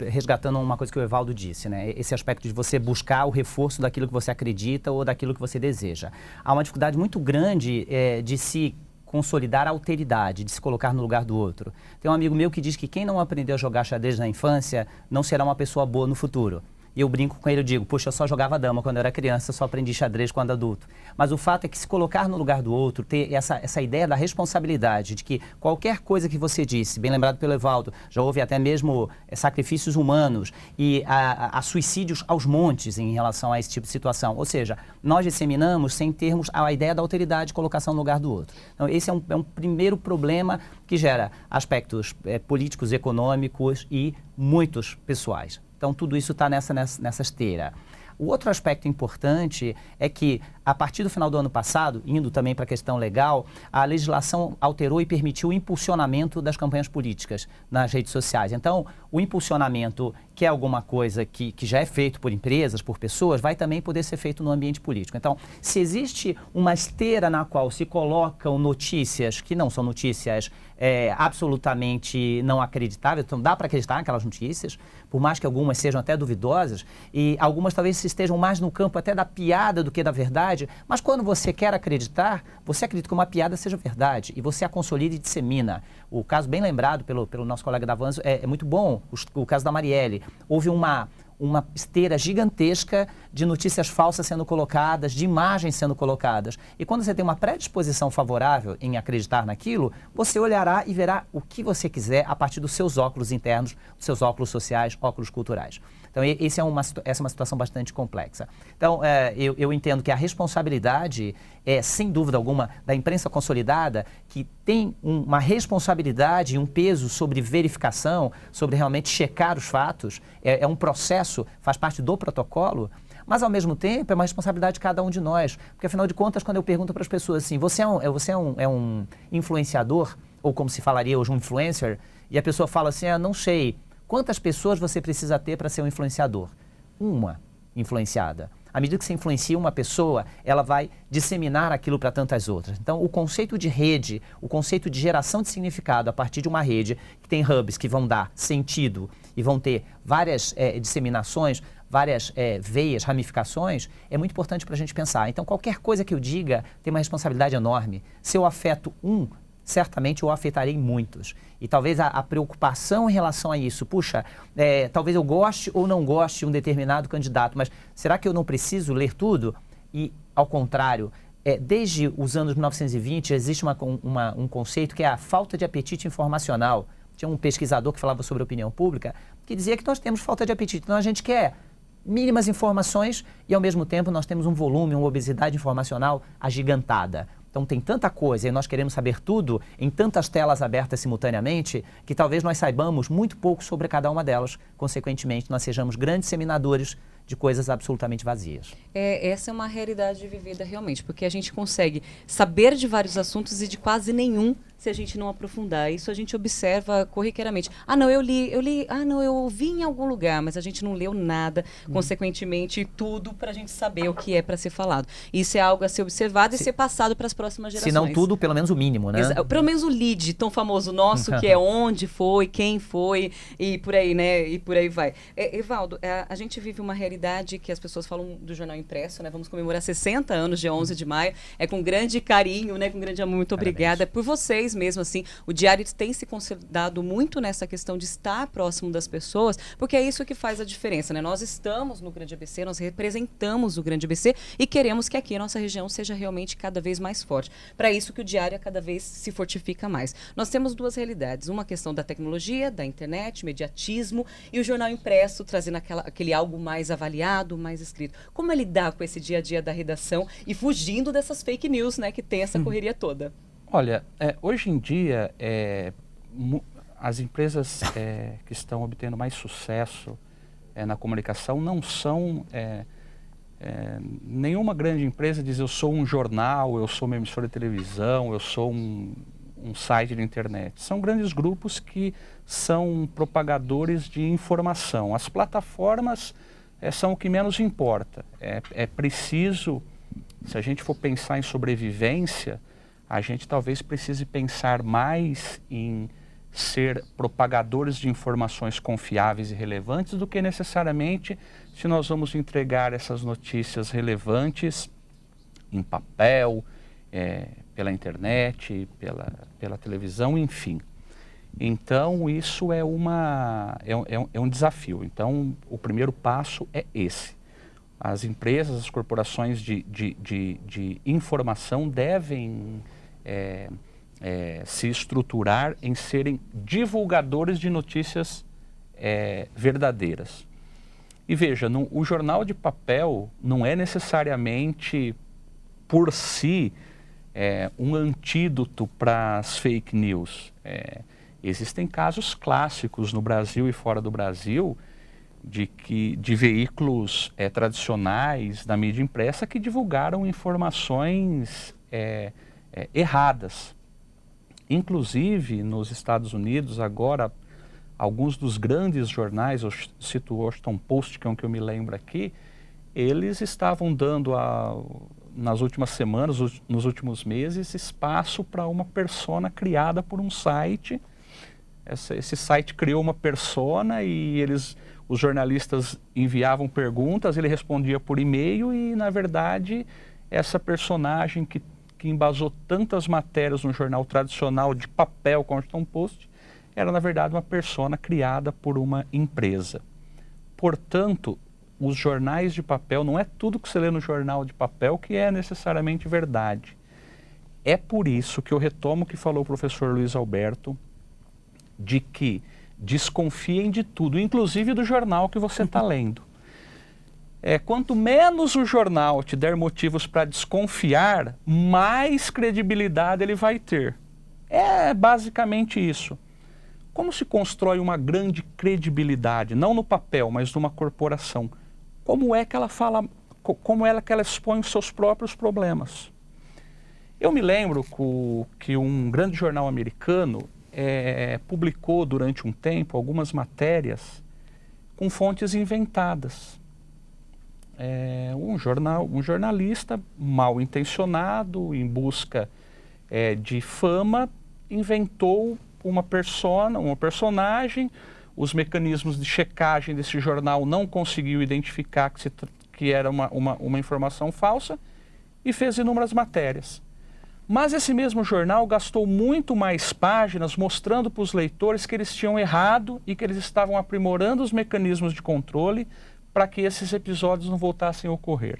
resgatando uma coisa que o Evaldo disse, né? Esse aspecto de você buscar o reforço daquilo que você acredita ou daquilo que você deseja. Há uma dificuldade muito grande de se consolidar a alteridade, de se colocar no lugar do outro. Tem um amigo meu que diz que quem não aprendeu a jogar xadrez na infância não será uma pessoa boa no futuro. E eu brinco com ele, eu digo, puxa, eu só jogava dama quando eu era criança, só aprendi xadrez quando adulto. Mas o fato é que se colocar no lugar do outro, ter essa ideia da responsabilidade, de que qualquer coisa que você disse, bem lembrado pelo Evaldo, já houve até mesmo sacrifícios humanos e a suicídios aos montes em relação a esse tipo de situação. Ou seja, nós disseminamos sem termos a ideia da alteridade de colocação no lugar do outro. Então, esse é um primeiro problema que gera aspectos políticos, econômicos e muitos pessoais. Então, tudo isso está nessa esteira. O outro aspecto importante é que, a partir do final do ano passado, indo também para a questão legal, a legislação alterou e permitiu o impulsionamento das campanhas políticas nas redes sociais. Então, o impulsionamento, que é alguma coisa que já é feito por empresas, por pessoas, vai também poder ser feito no ambiente político. Então, se existe uma esteira na qual se colocam notícias que não são notícias absolutamente não acreditáveis, então dá para acreditar naquelas notícias, por mais que algumas sejam até duvidosas, e algumas talvez estejam mais no campo até da piada do que da verdade, mas quando você quer acreditar, você acredita que uma piada seja verdade, e você a consolida e dissemina. O caso bem lembrado pelo nosso colega Davanzo é muito bom, o caso da Marielle. Houve uma esteira gigantesca de notícias falsas sendo colocadas, de imagens sendo colocadas. E quando você tem uma predisposição favorável em acreditar naquilo, você olhará e verá o que você quiser a partir dos seus óculos internos, dos seus óculos sociais, óculos culturais. Então, essa é uma situação bastante complexa. Então, eu entendo que a responsabilidade sem dúvida alguma, da imprensa consolidada, que tem uma responsabilidade e um peso sobre verificação, sobre realmente checar os fatos, é um processo, faz parte do protocolo, mas ao mesmo tempo é uma responsabilidade de cada um de nós, porque afinal de contas, quando eu pergunto para as pessoas assim, você é um influenciador, ou como se falaria hoje, um influencer, e a pessoa fala assim, não sei, quantas pessoas você precisa ter para ser um influenciador? Uma influenciada. À medida que você influencia uma pessoa, ela vai disseminar aquilo para tantas outras. Então, o conceito de rede, o conceito de geração de significado a partir de uma rede, que tem hubs que vão dar sentido e vão ter várias disseminações, várias veias, ramificações, é muito importante para a gente pensar. Então, qualquer coisa que eu diga tem uma responsabilidade enorme. Se eu afeto certamente eu afetarei muitos. E talvez a preocupação em relação a isso, puxa, talvez eu goste ou não goste de um determinado candidato, mas será que eu não preciso ler tudo? E, ao contrário, desde os anos 1920 existe um conceito que é a falta de apetite informacional. Tinha um pesquisador que falava sobre opinião pública que dizia que nós temos falta de apetite. Então a gente quer mínimas informações e, ao mesmo tempo, nós temos um volume, uma obesidade informacional agigantada. Então tem tanta coisa e nós queremos saber tudo em tantas telas abertas simultaneamente que talvez nós saibamos muito pouco sobre cada uma delas. Consequentemente, nós sejamos grandes disseminadores de coisas absolutamente vazias. Essa é uma realidade vivida realmente, porque a gente consegue saber de vários assuntos e de quase nenhum se a gente não aprofundar. Isso a gente observa corriqueiramente. Ah, não, eu li, ah, não, eu ouvi em algum lugar, mas a gente não leu nada, consequentemente, tudo para a gente saber o que é para ser falado. Isso é algo a ser observado e ser passado para as próximas gerações. Se não tudo, pelo menos o mínimo, né? Pelo menos o lead, tão famoso nosso, que é onde foi, quem foi, e por aí, né? E por aí vai. Evaldo, a gente vive uma realidade que as pessoas falam do jornal impresso, né? Vamos comemorar 60 anos, dia 11 de maio. É com grande carinho, né? Com grande amor. Muito obrigada por vocês mesmo, assim. O Diário tem se consolidado muito nessa questão de estar próximo das pessoas, porque é isso que faz a diferença, né? Nós estamos no Grande ABC, nós representamos o Grande ABC e queremos que aqui a nossa região seja realmente cada vez mais forte. Para isso que o Diário cada vez se fortifica mais. Nós temos duas realidades, uma questão da tecnologia, da internet, mediatismo, e o jornal impresso trazendo aquele algo mais avaliado, mais escrito. Como é lidar com esse dia a dia da redação e fugindo dessas fake news, né, que tem essa correria toda? Olha, hoje em dia, as empresas que estão obtendo mais sucesso na comunicação não são... nenhuma grande empresa diz eu sou um jornal, eu sou uma emissora de televisão, eu sou um site de internet. São grandes grupos que são propagadores de informação. As plataformas são o que menos importa. É preciso, se a gente for pensar em sobrevivência, a gente talvez precise pensar mais em ser propagadores de informações confiáveis e relevantes do que necessariamente se nós vamos entregar essas notícias relevantes em papel, pela internet, pela televisão, enfim. Então, isso é um desafio. Então, o primeiro passo é esse. As empresas, as corporações de informação devem se estruturar em serem divulgadores de notícias verdadeiras. E veja, o jornal de papel não é necessariamente, por si, um antídoto para as fake news. Existem casos clássicos no Brasil e fora do Brasil de veículos tradicionais da mídia impressa que divulgaram informações erradas. Inclusive, nos Estados Unidos, agora, alguns dos grandes jornais, eu cito o Washington Post, que é um que eu me lembro aqui, eles estavam dando, nas últimas semanas, nos últimos meses, espaço para uma persona criada por um site. Esse site criou uma persona e os jornalistas enviavam perguntas, ele respondia por e-mail e, na verdade, essa personagem que embasou tantas matérias no jornal tradicional de papel, como o Washington Post, era, na verdade, uma persona criada por uma empresa. Portanto, os jornais de papel, não é tudo que você lê no jornal de papel que é necessariamente verdade. É por isso que eu retomo o que falou o professor Luiz Alberto, de que desconfiem de tudo, inclusive do jornal que você está lendo. Quanto menos o jornal te der motivos para desconfiar, mais credibilidade ele vai ter. É basicamente isso. Como se constrói uma grande credibilidade, não no papel, mas numa corporação? Como é que ela fala, como é que ela expõe os seus próprios problemas? Eu me lembro que um grande jornal americano publicou durante um tempo algumas matérias com fontes inventadas. um jornalista mal intencionado, em busca de fama, inventou uma personagem. Os mecanismos de checagem desse jornal não conseguiu identificar que era uma informação falsa e fez inúmeras matérias. Mas esse mesmo jornal gastou muito mais páginas mostrando para os leitores que eles tinham errado e que eles estavam aprimorando os mecanismos de controle para que esses episódios não voltassem a ocorrer.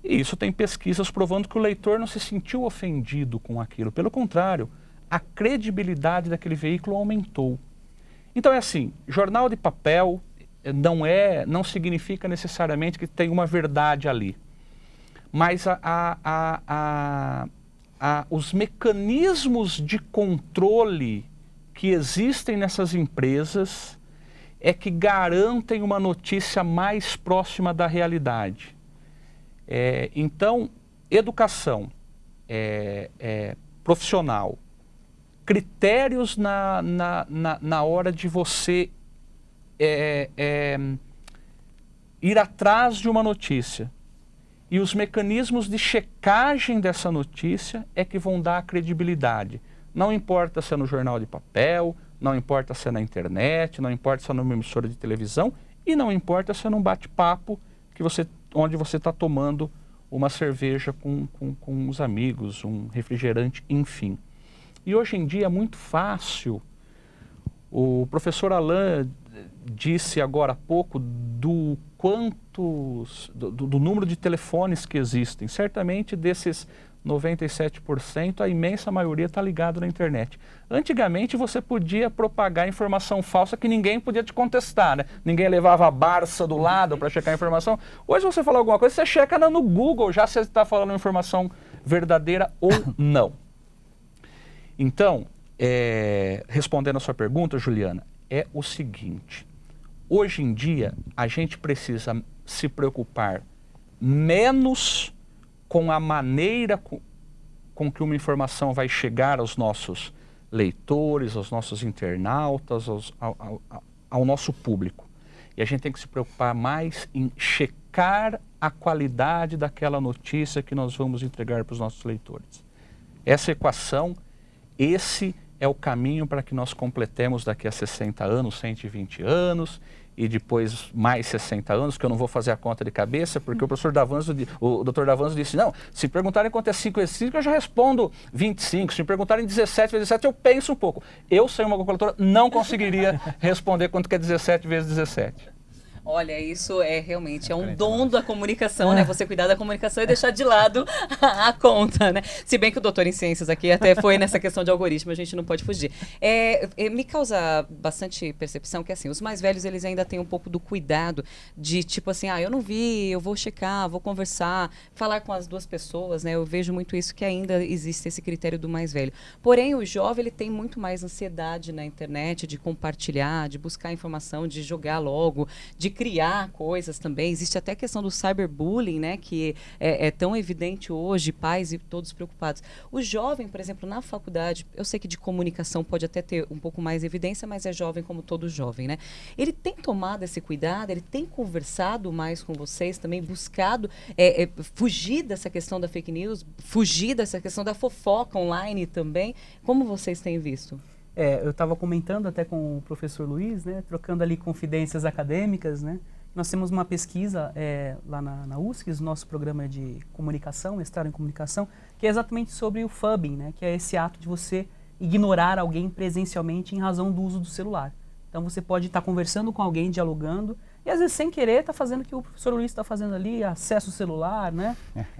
E isso tem pesquisas provando que o leitor não se sentiu ofendido com aquilo. Pelo contrário, a credibilidade daquele veículo aumentou. Então é assim, jornal de papel não significa necessariamente que tem uma verdade ali. Mas os mecanismos de controle que existem nessas empresas é que garantem uma notícia mais próxima da realidade. Então, educação profissional, critérios na hora de você ir atrás de uma notícia e os mecanismos de checagem dessa notícia é que vão dar a credibilidade. Não importa se é no jornal de papel, não importa se é na internet, não importa se é numa emissora de televisão e não importa se é num bate-papo onde você está tomando uma cerveja com os amigos, um refrigerante, enfim. E hoje em dia é muito fácil. O professor Alain disse agora há pouco do número de telefones que existem. Certamente desses 97%, a imensa maioria está ligado na internet. Antigamente você podia propagar informação falsa que ninguém podia te contestar, né? Ninguém levava a Barça do lado para checar a informação. Hoje você fala alguma coisa, você checa no Google já se você está falando informação verdadeira ou não. Então, respondendo a sua pergunta, Juliana, é o seguinte: hoje em dia a gente precisa se preocupar menos com a maneira com que uma informação vai chegar aos nossos leitores, aos nossos internautas, ao nosso público. E a gente tem que se preocupar mais em checar a qualidade daquela notícia que nós vamos entregar para os nossos leitores. Essa equação, esse é o caminho para que nós completemos daqui a 60 anos, 120 anos, e depois mais 60 anos, que eu não vou fazer a conta de cabeça, porque o professor Davanzo, o Dr. Davanzo disse, não, se perguntarem quanto é 5 vezes 5, eu já respondo 25, se me perguntarem 17 vezes 17, eu penso um pouco. Eu, sem uma calculadora, não conseguiria responder quanto que é 17 vezes 17. Olha, isso realmente um dom da comunicação, né? Você cuidar da comunicação e deixar de lado a conta, né? Se bem que o doutor em ciências aqui até foi nessa questão de algoritmo, a gente não pode fugir. Me causa bastante percepção que, assim, os mais velhos, eles ainda têm um pouco do cuidado de, tipo assim, eu não vi, eu vou checar, vou conversar, falar com as duas pessoas, né? Eu vejo muito isso, que ainda existe esse critério do mais velho. Porém, o jovem, ele tem muito mais ansiedade na internet de compartilhar, de buscar informação, de jogar logo, de criar coisas também. Existe até a questão do cyberbullying, né, que é tão evidente hoje, pais e todos preocupados. O jovem, por exemplo, na faculdade, eu sei que de comunicação pode até ter um pouco mais evidência, mas é jovem como todo jovem, né? Ele tem tomado esse cuidado, ele tem conversado mais com vocês também, buscado fugir dessa questão da fake news, fugir dessa questão da fofoca online também. Como vocês têm visto? Eu estava comentando até com o professor Luiz, né, trocando ali confidências acadêmicas, né. Nós temos uma pesquisa lá na USCS, nosso programa de comunicação, mestrado em comunicação, que é exatamente sobre o phubbing, né, que é esse ato de você ignorar alguém presencialmente em razão do uso do celular. Então você pode estar conversando com alguém, dialogando, e às vezes sem querer está fazendo o que o professor Luiz está fazendo ali, acesso ao celular, né?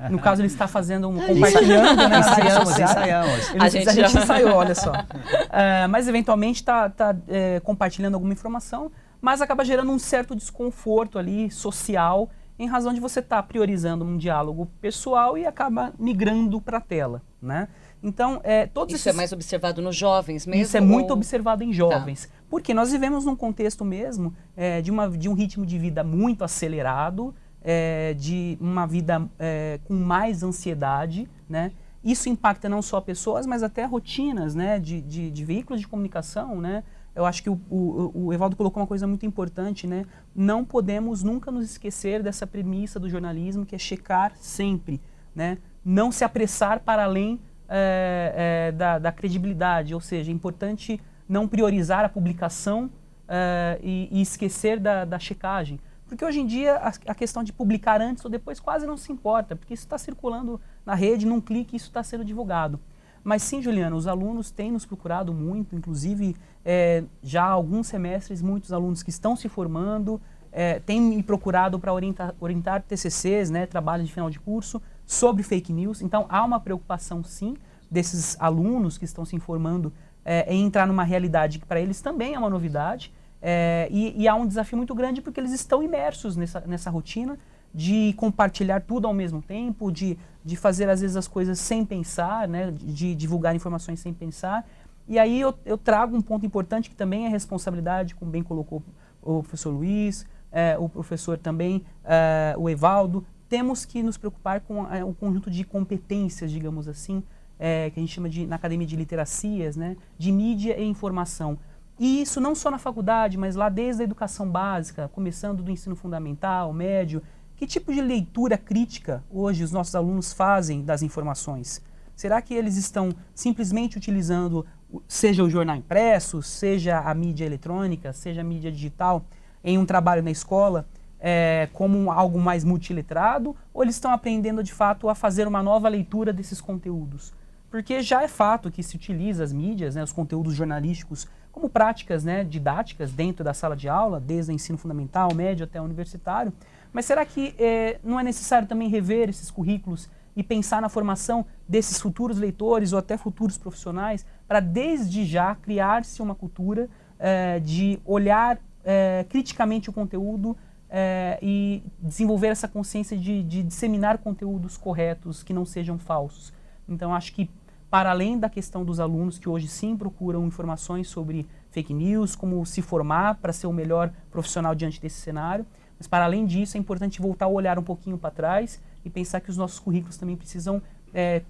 No caso ele está fazendo compartilhando, né? Ensaiamos. A gente ensaiou, olha só. Mas eventualmente está compartilhando alguma informação, mas acaba gerando um certo desconforto ali, social, em razão de você estar priorizando um diálogo pessoal e acaba migrando para a tela, né? Então, isso é mais observado nos jovens mesmo? Isso é muito observado em jovens. Tá. Porque nós vivemos num contexto mesmo de um ritmo de vida muito acelerado, de uma vida com mais ansiedade, né? Isso impacta não só pessoas, mas até rotinas, né? De veículos de comunicação, né? eu acho que o Evaldo colocou uma coisa muito importante, né? Não podemos nunca nos esquecer dessa premissa do jornalismo, que é checar sempre, né? Não se apressar para além da credibilidade, ou seja, é importante não priorizar a publicação e esquecer da checagem. Porque hoje em dia a questão de publicar antes ou depois quase não se importa, porque isso está circulando na rede, num clique, isso está sendo divulgado. Mas sim, Juliana, os alunos têm nos procurado muito, inclusive já há alguns semestres, muitos alunos que estão se formando têm me procurado para orientar TCCs, né, trabalhos de final de curso, sobre fake news. Então há uma preocupação sim desses alunos que estão se informando em entrar numa realidade que para eles também é uma novidade. E há um desafio muito grande porque eles estão imersos nessa rotina de compartilhar tudo ao mesmo tempo, de fazer às vezes as coisas sem pensar, né, de divulgar informações sem pensar. E aí eu trago um ponto importante que também é responsabilidade, como bem colocou o professor Luiz, o professor também, o Evaldo. Temos que nos preocupar com um conjunto de competências, digamos assim, que a gente chama na academia de literacias, né, de mídia e informação. E isso não só na faculdade, mas lá desde a educação básica, começando do ensino fundamental, médio. Que tipo de leitura crítica hoje os nossos alunos fazem das informações? Será que eles estão simplesmente utilizando, seja o jornal impresso, seja a mídia eletrônica, seja a mídia digital, em um trabalho na escola, como algo mais multiletrado, ou eles estão aprendendo de fato a fazer uma nova leitura desses conteúdos? Porque já é fato que se utiliza as mídias, né, os conteúdos jornalísticos, como práticas, né, didáticas dentro da sala de aula, desde o ensino fundamental, médio até o universitário. Mas será que não é necessário também rever esses currículos e pensar na formação desses futuros leitores ou até futuros profissionais para desde já criar-se uma cultura de olhar criticamente o conteúdo e desenvolver essa consciência de disseminar conteúdos corretos que não sejam falsos? Então acho que para além da questão dos alunos que hoje sim procuram informações sobre fake news, como se formar para ser o melhor profissional diante desse cenário, mas para além disso é importante voltar a olhar um pouquinho para trás e pensar que os nossos currículos também precisam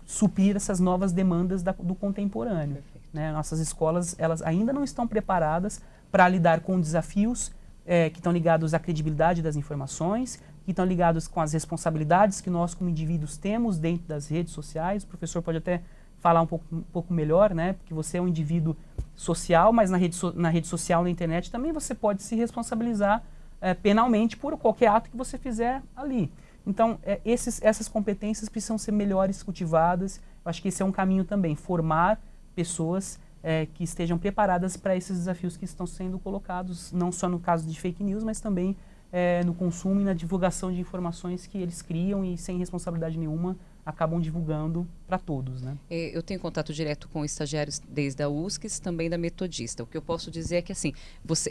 suprir essas novas demandas do contemporâneo. Né? Nossas escolas elas ainda não estão preparadas para lidar com desafios que estão ligados à credibilidade das informações, que estão ligados com as responsabilidades que nós como indivíduos temos dentro das redes sociais. O professor pode até falar um pouco melhor, né? Porque você é um indivíduo social, mas na rede social, na internet, também você pode se responsabilizar penalmente por qualquer ato que você fizer ali. Então, essas competências precisam ser melhores cultivadas. Eu acho que esse é um caminho também, formar pessoas que estejam preparadas para esses desafios que estão sendo colocados, não só no caso de fake news, mas também no consumo e na divulgação de informações que eles criam e sem responsabilidade nenhuma acabam divulgando para todos, né? Eu tenho contato direto com estagiários desde a USCS, também da Metodista. O que eu posso dizer é que, assim,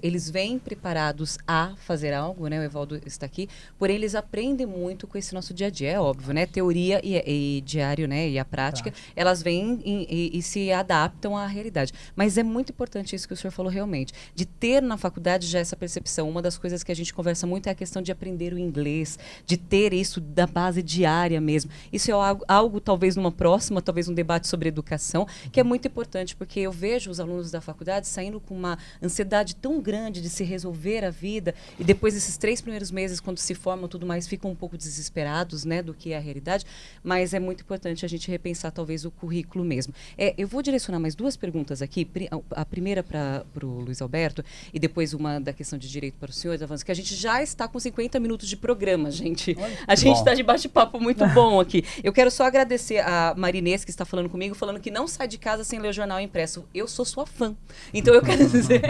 eles vêm preparados a fazer algo, né? O Evaldo está aqui, porém eles aprendem muito com esse nosso dia a dia, é óbvio, né? Teoria e diário, né? E a prática, elas vêm e se adaptam à realidade. Mas é muito importante isso que o senhor falou realmente, de ter na faculdade já essa percepção. Uma das coisas que a gente conversa muito é a questão de aprender o inglês, de ter isso da base diária mesmo. Isso é algo talvez numa próxima, talvez um debate sobre educação, que é muito importante, porque eu vejo os alunos da faculdade saindo com uma ansiedade tão grande de se resolver a vida, e depois desses 3 primeiros meses, quando se formam tudo mais, ficam um pouco desesperados, né, do que é a realidade, mas é muito importante a gente repensar talvez o currículo mesmo. Eu vou direcionar mais 2 perguntas aqui, a primeira para o Luiz Alberto, e depois uma da questão de direito para o senhor, Avanço, que a gente já está com 50 minutos de programa, gente. A gente está de bate-papo muito bom aqui. Eu quero só agradecer a Marinês, que está falando comigo, falando que não sai de casa sem ler o jornal impresso. Eu sou sua fã. Então eu quero dizer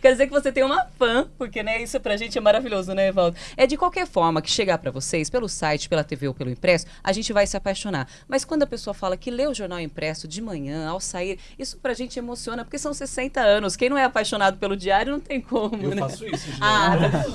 que você tem uma fã, porque, né, isso pra gente é maravilhoso, né, Evaldo? De qualquer forma que chegar para vocês, pelo site, pela TV ou pelo impresso, a gente vai se apaixonar. Mas quando a pessoa fala que lê o jornal impresso de manhã, ao sair, isso pra gente emociona, porque são 60 anos. Quem não é apaixonado pelo diário não tem como, eu né? faço isso,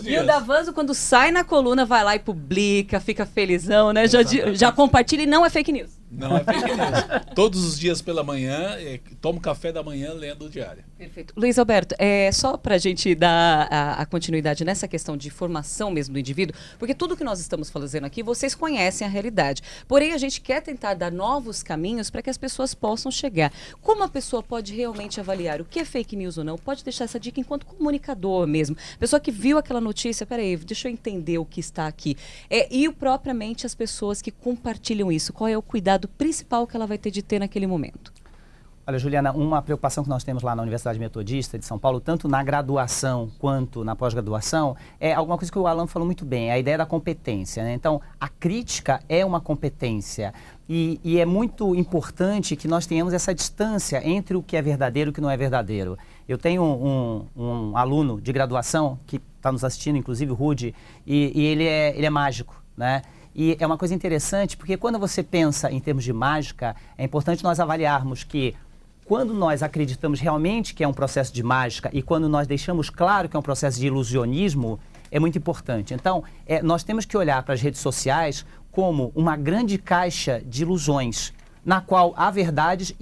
E o Davanzo, quando sai na coluna, vai lá e publica, fica felizão, né? Já compartilha e não é fake news. Não é fake news. Todos os dias pela manhã, tomo café da manhã lendo o diário. Perfeito. Luiz Alberto, só para a gente dar a continuidade nessa questão de formação mesmo do indivíduo, porque tudo que nós estamos fazendo aqui, vocês conhecem a realidade. Porém, a gente quer tentar dar novos caminhos para que as pessoas possam chegar. Como a pessoa pode realmente avaliar o que é fake news ou não? Pode deixar essa dica enquanto comunicador mesmo. Pessoa que viu aquela notícia, peraí, deixa eu entender o que está aqui. E propriamente as pessoas que compartilham isso, qual é o cuidado principal que ela vai ter de ter naquele momento? Olha, Juliana, uma preocupação que nós temos lá na Universidade Metodista de São Paulo, tanto na graduação quanto na pós-graduação, é alguma coisa que o Alan falou muito bem, a ideia da competência, né? Então, a crítica é uma competência e é muito importante que nós tenhamos essa distância entre o que é verdadeiro e o que não é verdadeiro. Eu tenho um aluno de graduação que está nos assistindo, inclusive o Rudy, e ele é mágico, né? E é uma coisa interessante, porque quando você pensa em termos de mágica, é importante nós avaliarmos que quando nós acreditamos realmente que é um processo de mágica e quando nós deixamos claro que é um processo de ilusionismo, é muito importante. Então, nós temos que olhar para as redes sociais como uma grande caixa de ilusões, na qual há verdades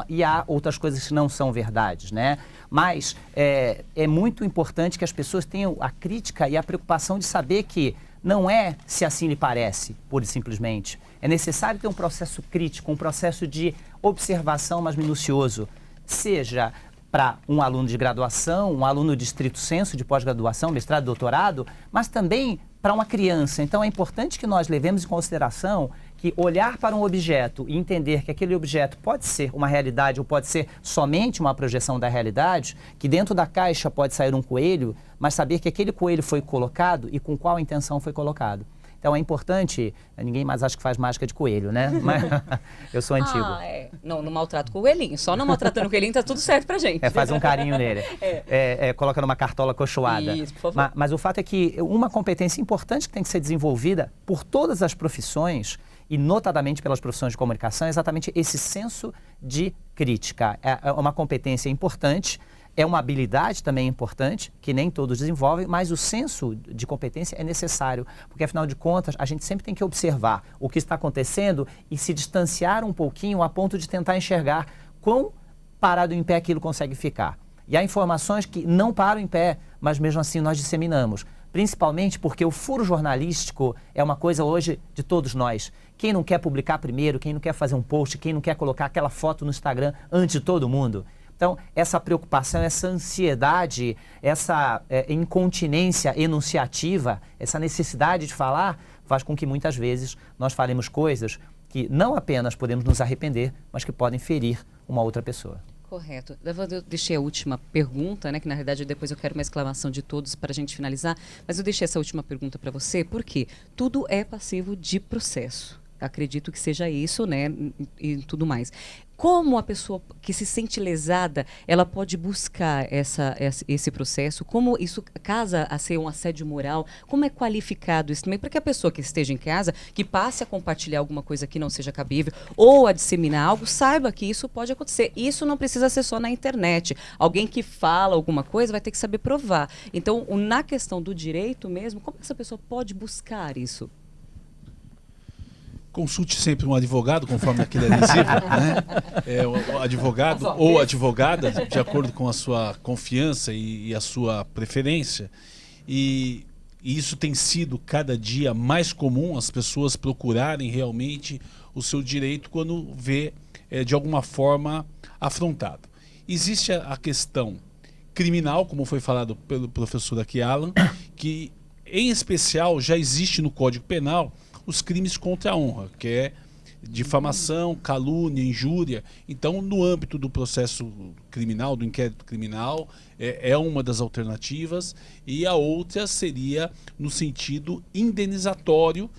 e há outras coisas que não são verdades, né? Mas é muito importante que as pessoas tenham a crítica e a preocupação de saber que não é se assim lhe parece, pura e simplesmente. É necessário ter um processo crítico, um processo de observação mais minucioso, seja para um aluno de graduação, um aluno de estrito senso, de pós-graduação, mestrado, doutorado, mas também para uma criança. Então é importante que nós levemos em consideração que olhar para um objeto e entender que aquele objeto pode ser uma realidade ou pode ser somente uma projeção da realidade, que dentro da caixa pode sair um coelho, mas saber que aquele coelho foi colocado e com qual intenção foi colocado. Então é importante, ninguém mais acha que faz mágica de coelho, né? Mas eu sou antigo. Não maltrato com o coelhinho, só não maltratando o coelhinho tá tudo certo pra gente. Faz um carinho nele. Coloca numa cartola cochoada. Isso, por favor. Mas o fato é que uma competência importante que tem que ser desenvolvida por todas as profissões, e notadamente pelas profissões de comunicação, é exatamente esse senso de crítica. É uma competência importante, é uma habilidade também importante, que nem todos desenvolvem, mas o senso de competência é necessário, porque afinal de contas a gente sempre tem que observar o que está acontecendo e se distanciar um pouquinho a ponto de tentar enxergar quão parado em pé aquilo consegue ficar. E há informações que não param em pé, mas mesmo assim nós disseminamos. Principalmente porque o furo jornalístico é uma coisa hoje de todos nós. Quem não quer publicar primeiro, quem não quer fazer um post, quem não quer colocar aquela foto no Instagram antes de todo mundo. Então, essa preocupação, essa ansiedade, essa incontinência enunciativa, essa necessidade de falar, faz com que muitas vezes nós falemos coisas que não apenas podemos nos arrepender, mas que podem ferir uma outra pessoa. Correto. Eu deixei a última pergunta, né, que na realidade depois eu quero uma exclamação de todos para a gente finalizar, mas eu deixei essa última pergunta para você, porque tudo é passivo de processo. Acredito que seja isso, né, e tudo mais. Como a pessoa que se sente lesada, ela pode buscar esse processo? Como isso casa a ser um assédio moral? Como é qualificado isso também? Para que a pessoa que esteja em casa, que passe a compartilhar alguma coisa que não seja cabível ou a disseminar algo, saiba que isso pode acontecer. Isso não precisa ser só na internet. Alguém que fala alguma coisa vai ter que saber provar. Então, na questão do direito mesmo, como essa pessoa pode buscar isso? Consulte sempre um advogado, conforme aquele adesivo, né? O advogado ou advogada, de acordo com a sua confiança e a sua preferência. E isso tem sido cada dia mais comum, as pessoas procurarem realmente o seu direito quando vê de alguma forma afrontado. Existe a questão criminal, como foi falado pelo professor aqui, Alan, que em especial já existe no Código Penal os crimes contra a honra, que é difamação, calúnia, injúria. Então, no âmbito do processo criminal, do inquérito criminal, é uma das alternativas, e a outra seria no sentido indenizatório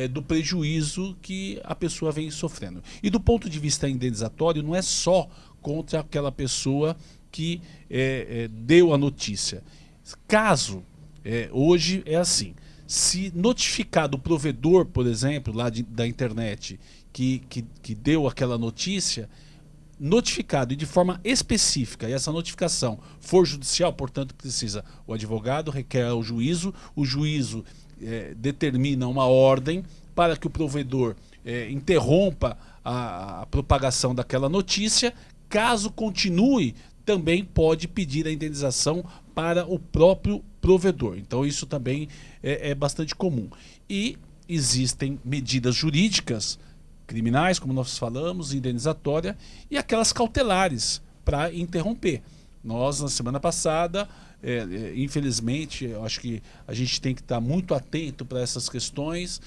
do prejuízo que a pessoa vem sofrendo. E do ponto de vista indenizatório, não é só contra aquela pessoa que deu a notícia. Caso, hoje é assim, se notificado o provedor, por exemplo, lá da internet, que deu aquela notícia, notificado e de forma específica, e essa notificação for judicial, portanto precisa o advogado, requer o juízo determina uma ordem para que o provedor interrompa a propagação daquela notícia. Caso continue também pode pedir a indenização para o próprio provedor. Então isso também é bastante comum. E existem medidas jurídicas, criminais, como nós falamos, indenizatória, e aquelas cautelares para interromper. Nós, na semana passada, infelizmente, eu acho que a gente tem que estar muito atento para essas questões.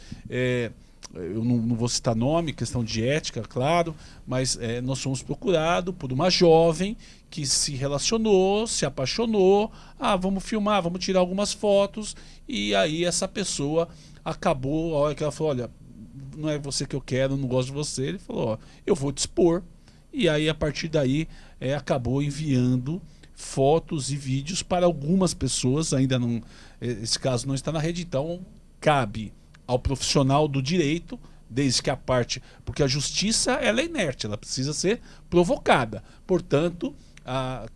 Eu não vou citar nome, questão de ética, claro, mas nós fomos procurados por uma jovem que se relacionou, se apaixonou, vamos filmar, vamos tirar algumas fotos, e aí essa pessoa acabou, a hora que ela falou, olha, não é você que eu quero, não gosto de você, ele falou, ó, eu vou te expor, e aí a partir daí acabou enviando fotos e vídeos para algumas pessoas, ainda não, esse caso não está na rede, então cabe ao profissional do direito, desde que a parte, porque a justiça ela é inerte, ela precisa ser provocada, portanto,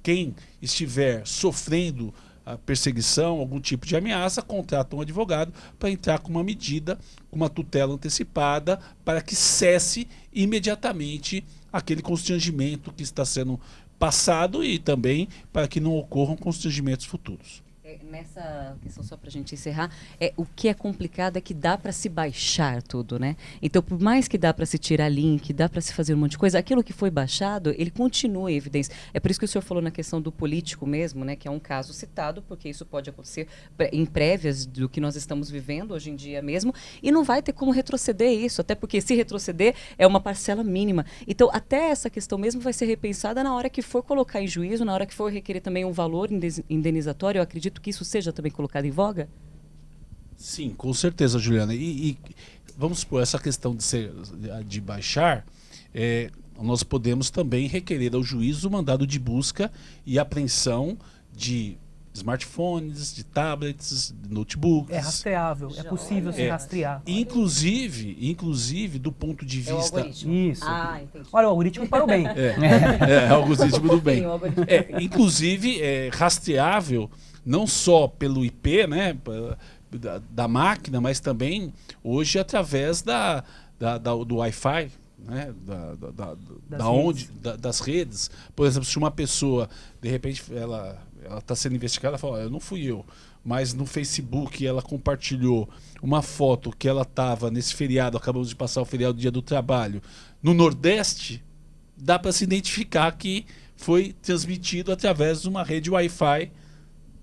quem estiver sofrendo a perseguição, algum tipo de ameaça, contrata um advogado para entrar com uma medida, com uma tutela antecipada, para que cesse imediatamente aquele constrangimento que está sendo passado e também para que não ocorram constrangimentos futuros. Nessa questão, só para a gente encerrar, o que é complicado é que dá para se baixar tudo, né? Então, por mais que dá para se tirar link, dá para se fazer um monte de coisa, aquilo que foi baixado, ele continua em evidência. É por isso que o senhor falou na questão do político mesmo, né? Que é um caso citado, porque isso pode acontecer em prévias do que nós estamos vivendo hoje em dia mesmo, e não vai ter como retroceder isso, até porque se retroceder é uma parcela mínima. Então, até essa questão mesmo vai ser repensada na hora que for colocar em juízo, na hora que for requerer também um valor indenizatório. Eu acredito que isso seja também colocado em voga? Sim, com certeza, Juliana. E vamos supor, essa questão de baixar, nós podemos também requerer ao juiz o mandado de busca e apreensão de smartphones, de tablets, de notebooks. É rastreável, é possível se rastrear. Inclusive, do ponto de vista... É o algoritmo. Isso. Entendi. Olha, o algoritmo para o bem. É o algoritmo do bem. Sim, o algoritmo Inclusive, rastreável não só pelo IP, né, da máquina, mas também hoje através do Wi-Fi, né, das redes. Por exemplo, se uma pessoa, de repente, ela está sendo investigada, ela fala, não fui eu, mas no Facebook ela compartilhou uma foto que ela estava nesse feriado, acabamos de passar o feriado do Dia do Trabalho, no Nordeste, dá para se identificar que foi transmitido através de uma rede Wi-Fi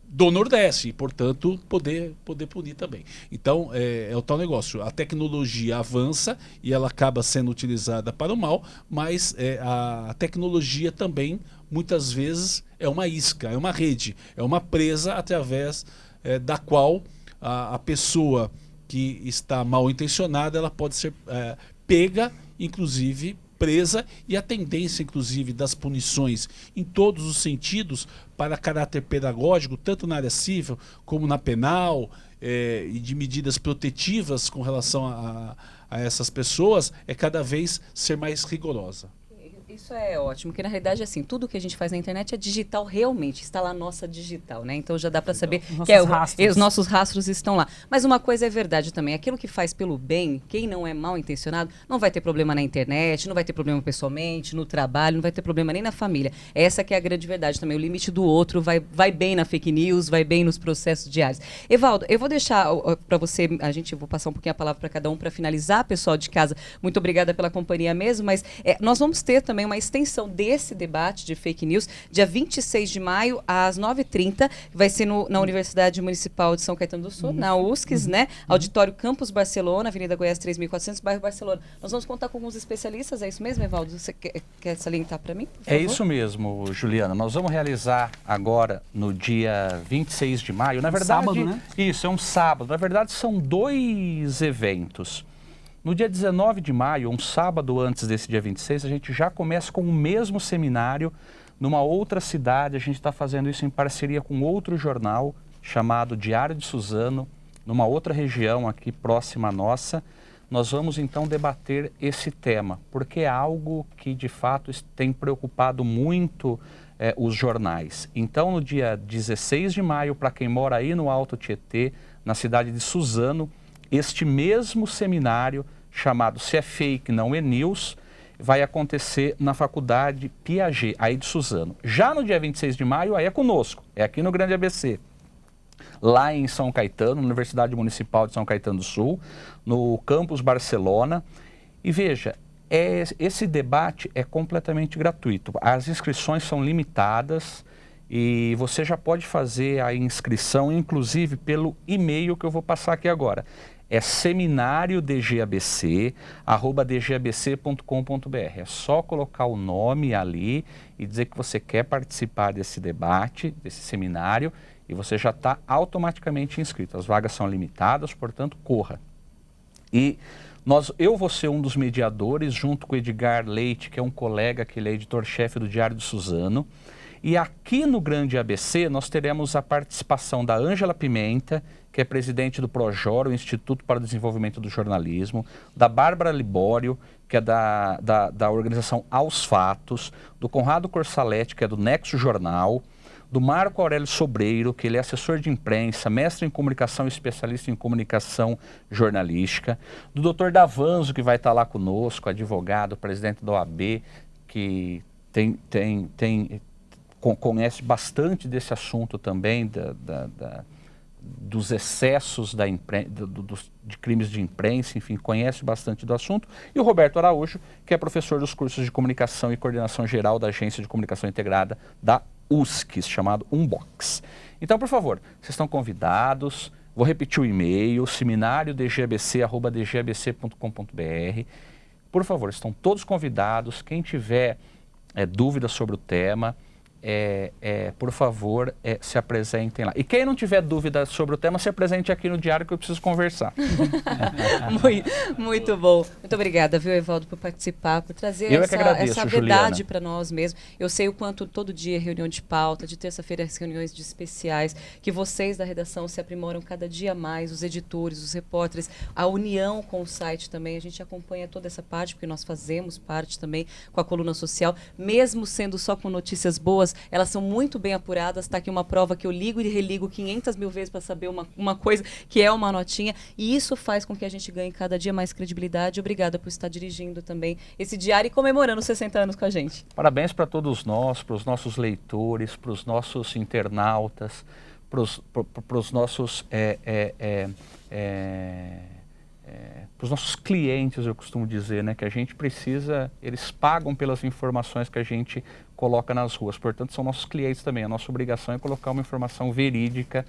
do Nordeste, e, portanto, poder punir também. Então, é o tal negócio. A tecnologia avança e ela acaba sendo utilizada para o mal, mas a tecnologia também, muitas vezes, é uma isca, é uma rede, é uma presa através da qual a pessoa que está mal intencionada, ela pode ser pega, inclusive presa, e a tendência, inclusive, das punições em todos os sentidos para caráter pedagógico, tanto na área civil como na penal, e de medidas protetivas com relação a essas pessoas, é cada vez ser mais rigorosa. Isso é ótimo, porque na realidade, assim, tudo que a gente faz na internet é digital realmente, está lá nossa digital, né? Então já dá para saber que os nossos rastros estão lá. Mas uma coisa é verdade também, aquilo que faz pelo bem, quem não é mal intencionado, não vai ter problema na internet, não vai ter problema pessoalmente, no trabalho, não vai ter problema nem na família. Essa que é a grande verdade também, o limite do outro vai bem na fake news, vai bem nos processos diários. Evaldo, eu vou deixar para você, vou passar um pouquinho a palavra para cada um para finalizar, pessoal de casa. Muito obrigada pela companhia mesmo, mas nós vamos ter também uma extensão desse debate de fake news, dia 26 de maio, às 9h30, vai ser na Universidade Municipal de São Caetano do Sul, na USCS, né? Auditório Campus Barcelona, Avenida Goiás 3400, bairro Barcelona. Nós vamos contar com alguns especialistas, é isso mesmo, Evaldo? Você quer salientar para mim, por favor? É isso mesmo, Juliana. Nós vamos realizar agora, no dia 26 de maio, na verdade... Sábado, né? Isso, é um sábado. Na verdade, são 2 eventos. No dia 19 de maio, um sábado antes desse dia 26, a gente já começa com o mesmo seminário numa outra cidade. A gente está fazendo isso em parceria com outro jornal chamado Diário de Suzano, numa outra região aqui próxima à nossa. Nós vamos então debater esse tema, porque é algo que de fato tem preocupado muito os jornais. Então, no dia 16 de maio, para quem mora aí no Alto Tietê, na cidade de Suzano, este mesmo seminário chamado Se é Fake, Não é News, vai acontecer na Faculdade Piaget, aí de Suzano. Já no dia 26 de maio, aí é conosco, é aqui no Grande ABC. Lá em São Caetano, na Universidade Municipal de São Caetano do Sul, no campus Barcelona. E veja, esse debate é completamente gratuito. As inscrições são limitadas e você já pode fazer a inscrição, inclusive pelo e-mail que eu vou passar aqui agora. É seminariodgabc@dgabc.com.br. É só colocar o nome ali e dizer que você quer participar desse debate, desse seminário, e você já está automaticamente inscrito. As vagas são limitadas, portanto, corra. E eu vou ser um dos mediadores, junto com o Edgar Leite, que é um colega, que ele é editor-chefe do Diário de Suzano. E aqui no Grande ABC nós teremos a participação da Ângela Pimenta, que é presidente do Projor, o Instituto para o Desenvolvimento do Jornalismo, da Bárbara Libório, que é da organização Aos Fatos, do Conrado Corsaletti, que é do Nexo Jornal, do Marco Aurélio Sobreiro, que ele é assessor de imprensa, mestre em comunicação e especialista em comunicação jornalística, do Dr. Davanzo, que vai estar lá conosco, advogado, presidente da OAB, que conhece bastante desse assunto também, dos excessos de crimes de imprensa, enfim, conhece bastante do assunto, e o Roberto Araújo, que é professor dos cursos de comunicação e coordenação geral da Agência de Comunicação Integrada da USC, chamado Unbox. Então, por favor, vocês estão convidados, vou repetir o e-mail, seminariodgabc@dgabc.com.br. Por favor, estão todos convidados, quem tiver dúvidas sobre o tema, por favor, se apresentem lá. E quem não tiver dúvida sobre o tema, se apresente aqui no Diário que eu preciso conversar. Muito bom. Muito obrigada, viu, Evaldo, por participar, por trazer essa verdade para nós mesmos. Eu sei o quanto todo dia reunião de pauta, de terça-feira as reuniões de especiais, que vocês da redação se aprimoram cada dia mais, os editores, os repórteres, a união com o site também. A gente acompanha toda essa parte, porque nós fazemos parte também com a coluna social, mesmo sendo só com notícias boas, elas são muito bem apuradas. Está aqui uma prova que eu ligo e religo 500 mil vezes para saber uma coisa que é uma notinha, e isso faz com que a gente ganhe cada dia mais credibilidade. Obrigada por estar dirigindo também esse diário e comemorando os 60 anos com a gente. Parabéns para todos nós, para os nossos leitores, para os nossos internautas, para os nossos para os nossos clientes, eu costumo dizer, né, que a gente precisa, eles pagam pelas informações que a gente coloca nas ruas, portanto são nossos clientes também. A nossa obrigação é colocar uma informação verídica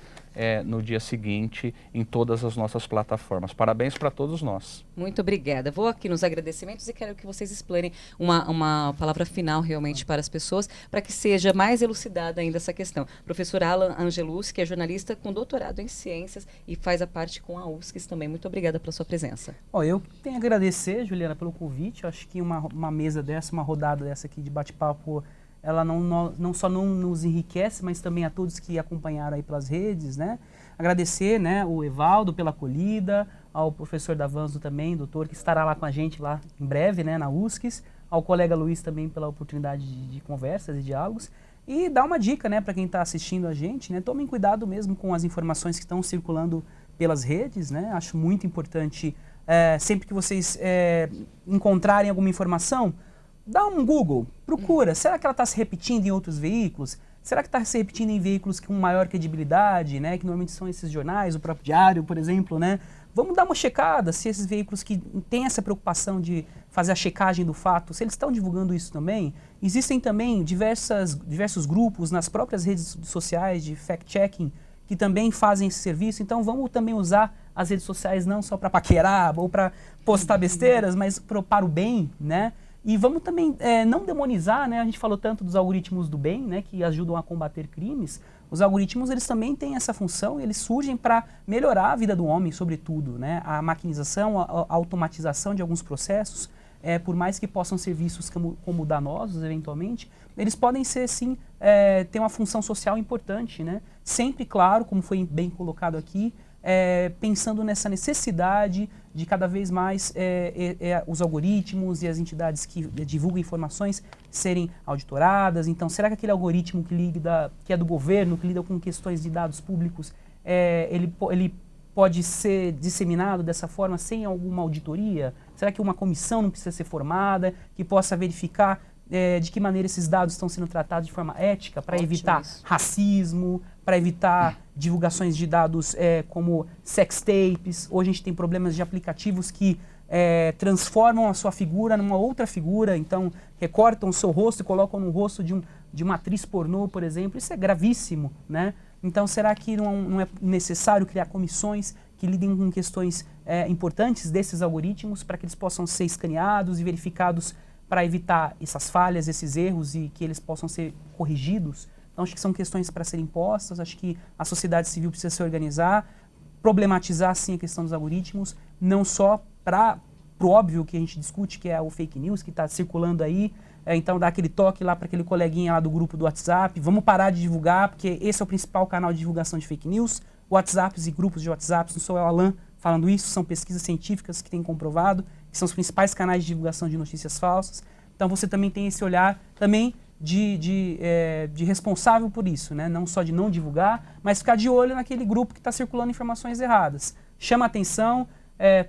no dia seguinte em todas as nossas plataformas. Parabéns para todos nós. Muito obrigada. Vou aqui nos agradecimentos e quero que vocês explanem uma palavra final realmente para as pessoas, para que seja mais elucidada ainda essa questão. Professor Alan Angelus, que é jornalista com doutorado em ciências e faz a parte com a USC também. Muito obrigada pela sua presença. Eu tenho a agradecer, Juliana, pelo convite. Eu acho que uma mesa dessa, uma rodada dessa aqui de bate-papo, ela não só não nos enriquece, mas também a todos que acompanharam aí pelas redes, né? Agradecer, né, o Evaldo pela acolhida, ao professor Davanzo também, doutor, que estará lá com a gente lá em breve, né, na USC, ao colega Luiz também pela oportunidade de conversas e diálogos. E dar uma dica, né, para quem está assistindo a gente, né, tomem cuidado mesmo com as informações que estão circulando pelas redes, né? Acho muito importante, sempre que vocês encontrarem alguma informação, dá um Google, procura. Será que ela está se repetindo em outros veículos? Será que está se repetindo em veículos com maior credibilidade, né? Que normalmente são esses jornais, o próprio Diário, por exemplo, né? Vamos dar uma checada se esses veículos que têm essa preocupação de fazer a checagem do fato, se eles estão divulgando isso também. Existem também diversos grupos nas próprias redes sociais de fact-checking que também fazem esse serviço. Então vamos também usar as redes sociais não só para paquerar ou para postar besteiras, mas para o bem, né? E vamos também não demonizar, né? A gente falou tanto dos algoritmos do bem, né, que ajudam a combater crimes. Os algoritmos, eles também têm essa função, eles surgem para melhorar a vida do homem, sobretudo, né? A maquinização, a automatização de alguns processos, por mais que possam ser vistos como danosos, eventualmente, eles podem ser, sim, ter uma função social importante, né? Sempre, claro, como foi bem colocado aqui, pensando nessa necessidade de cada vez mais os algoritmos e as entidades que divulgam informações serem auditoradas. Então, será que aquele algoritmo que é do governo, que lida com questões de dados públicos, ele pode ser disseminado dessa forma sem alguma auditoria? Será que uma comissão não precisa ser formada que possa verificar de que maneira esses dados estão sendo tratados de forma ética para evitar racismo, para evitar divulgações de dados como sex tapes? Hoje a gente tem problemas de aplicativos que transformam a sua figura numa outra figura, então recortam o seu rosto e colocam no rosto de uma atriz pornô, por exemplo. Isso é gravíssimo, né? Então, será que não é necessário criar comissões que lidem com questões importantes desses algoritmos para que eles possam ser escaneados e verificados para evitar essas falhas, esses erros e que eles possam ser corrigidos? Então, acho que são questões para serem postas, acho que a sociedade civil precisa se organizar, problematizar, sim, a questão dos algoritmos, não só para o óbvio que a gente discute, que é o fake news que está circulando aí, então dá aquele toque lá para aquele coleguinha lá do grupo do WhatsApp, vamos parar de divulgar, porque esse é o principal canal de divulgação de fake news, WhatsApps e grupos de WhatsApps, não sou eu, Alan, falando isso, são pesquisas científicas que têm comprovado, que são os principais canais de divulgação de notícias falsas. Então você também tem esse olhar também de responsável por isso, né? Não só de não divulgar, mas ficar de olho naquele grupo que está circulando informações erradas. Chama atenção,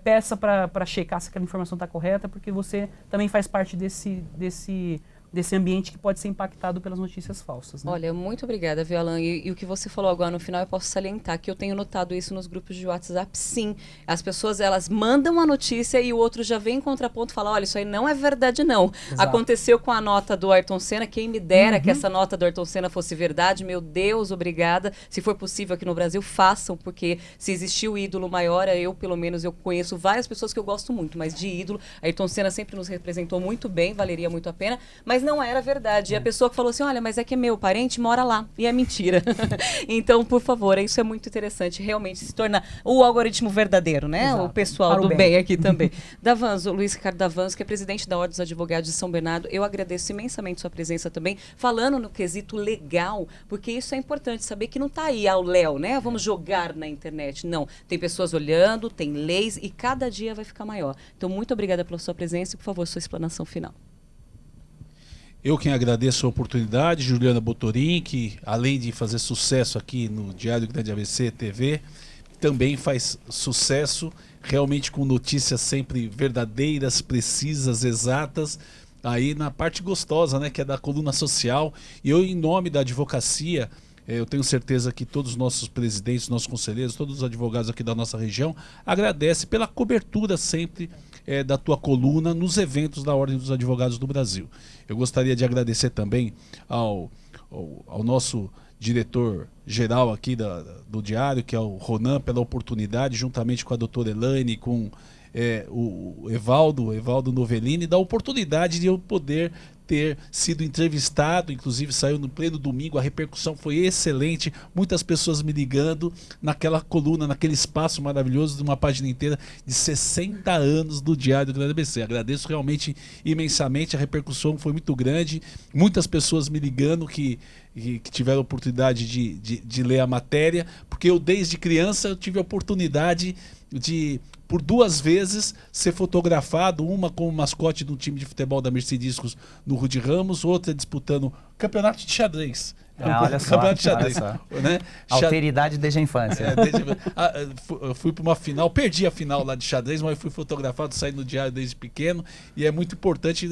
peça para checar se aquela informação está correta, porque você também faz parte desse ambiente que pode ser impactado pelas notícias falsas, né? Olha, muito obrigada, Violan. E o que você falou agora no final, eu posso salientar que eu tenho notado isso nos grupos de WhatsApp, sim. As pessoas, elas mandam a notícia e o outro já vem em contraponto e fala, olha, isso aí não é verdade, não. Exato. Aconteceu com a nota do Ayrton Senna, quem me dera que essa nota do Ayrton Senna fosse verdade, meu Deus, obrigada. Se for possível aqui no Brasil, façam, porque se existir o ídolo maior, eu, pelo menos, eu conheço várias pessoas que eu gosto muito, mas de ídolo, Ayrton Senna sempre nos representou muito bem, valeria muito a pena, mas não era verdade. E a pessoa que falou assim, olha, mas é que meu parente mora lá. E é mentira. Então, por favor, isso é muito interessante. Realmente se torna o algoritmo verdadeiro, né? Exato. O pessoal Para o do bem aqui também. Davanzo, Luiz Ricardo Davanzo, que é presidente da Ordem dos Advogados de São Bernardo, eu agradeço imensamente sua presença também, falando no quesito legal, porque isso é importante, saber que não está aí ao léu, né? Vamos jogar na internet. Não. Tem pessoas olhando, tem leis e cada dia vai ficar maior. Então, muito obrigada pela sua presença e, por favor, sua explanação final. Eu quem agradeço a oportunidade, Juliana Botorin, que além de fazer sucesso aqui no Diário Grande ABC TV, também faz sucesso realmente com notícias sempre verdadeiras, precisas, exatas, aí na parte gostosa, né, que é da coluna social. E eu, em nome da advocacia, eu tenho certeza que todos os nossos presidentes, nossos conselheiros, todos os advogados aqui da nossa região agradecem pela cobertura sempre da tua coluna nos eventos da Ordem dos Advogados do Brasil. Eu gostaria de agradecer também ao nosso diretor-geral aqui do Diário, que é o Ronan, pela oportunidade, juntamente com a doutora Elaine, com o Evaldo Novellini, da oportunidade de eu poder ter sido entrevistado, inclusive saiu no pleno domingo, a repercussão foi excelente, muitas pessoas me ligando naquela coluna, naquele espaço maravilhoso de uma página inteira de 60 anos do Diário do ABC. Agradeço realmente imensamente, a repercussão foi muito grande, muitas pessoas me ligando que tiveram a oportunidade de ler a matéria, porque eu desde criança eu tive a oportunidade de, por 2 vezes, ser fotografado, uma como mascote de um time de futebol da Mercediscos no Rude Ramos, outra disputando campeonato de xadrez. Olha só, Campeonato de xadrez, né? Alteridade desde a infância. Eu fui para uma final, perdi a final lá de xadrez, mas fui fotografado, saí no Diário desde pequeno, e é muito importante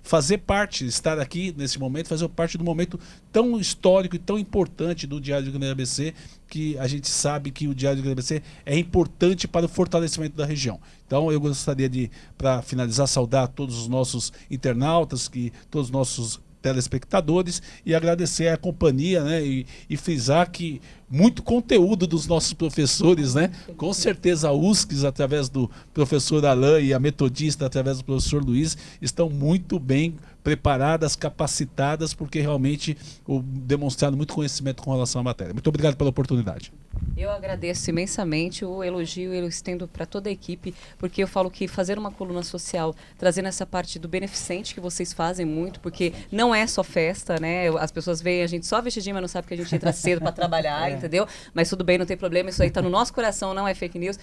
fazer parte, estar aqui nesse momento, fazer parte do momento tão histórico e tão importante do Diário do Grande ABC, que a gente sabe que o Diário do Grande ABC é importante para o fortalecimento da região. Então eu gostaria de, para finalizar, saudar todos os nossos internautas, todos os nossos telespectadores, e agradecer a companhia, né, e frisar que muito conteúdo dos nossos professores, né, com certeza a USCS através do professor Alain e a Metodista através do professor Luiz estão muito bem preparadas, capacitadas, porque realmente demonstraram muito conhecimento com relação à matéria. Muito obrigado pela oportunidade. Eu agradeço imensamente o elogio, eu estendo para toda a equipe, porque eu falo que fazer uma coluna social, trazendo essa parte do beneficente que vocês fazem muito, porque não é só festa, né? As pessoas veem a gente só vestidinho, mas não sabem que a gente entra cedo para trabalhar, entendeu? Mas tudo bem, não tem problema, isso aí está no nosso coração, não é fake news.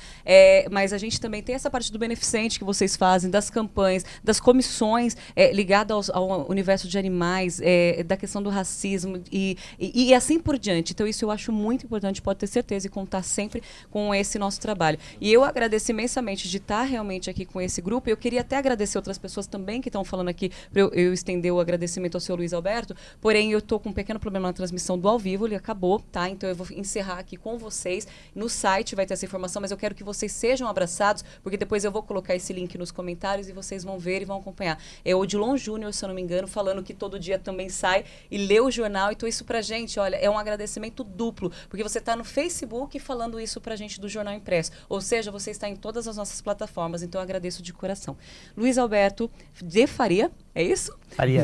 Mas a gente também tem essa parte do beneficente que vocês fazem, das campanhas, das comissões ligadas ao universo de animais, da questão do racismo e assim por diante. Então isso eu acho muito importante, pode ter certeza, e contar sempre com esse nosso trabalho. E eu agradeço imensamente de estar realmente aqui com esse grupo. Eu queria até agradecer outras pessoas também que estão falando aqui, para eu estender o agradecimento ao seu Luiz Alberto, porém eu estou com um pequeno problema na transmissão do ao vivo, ele acabou, tá? Então eu vou encerrar aqui com vocês. No site vai ter essa informação, mas eu quero que vocês sejam abraçados, porque depois eu vou colocar esse link nos comentários e vocês vão ver e vão acompanhar. É o Odilon Júnior, se eu não me engano, falando que todo dia também sai e lê o jornal. Então isso pra gente, olha, é um agradecimento duplo, porque você está no Facebook falando isso pra gente do Jornal Impresso. Ou seja, você está em todas as nossas plataformas, então eu agradeço de coração. Luiz Alberto de Faria, é isso? Farias.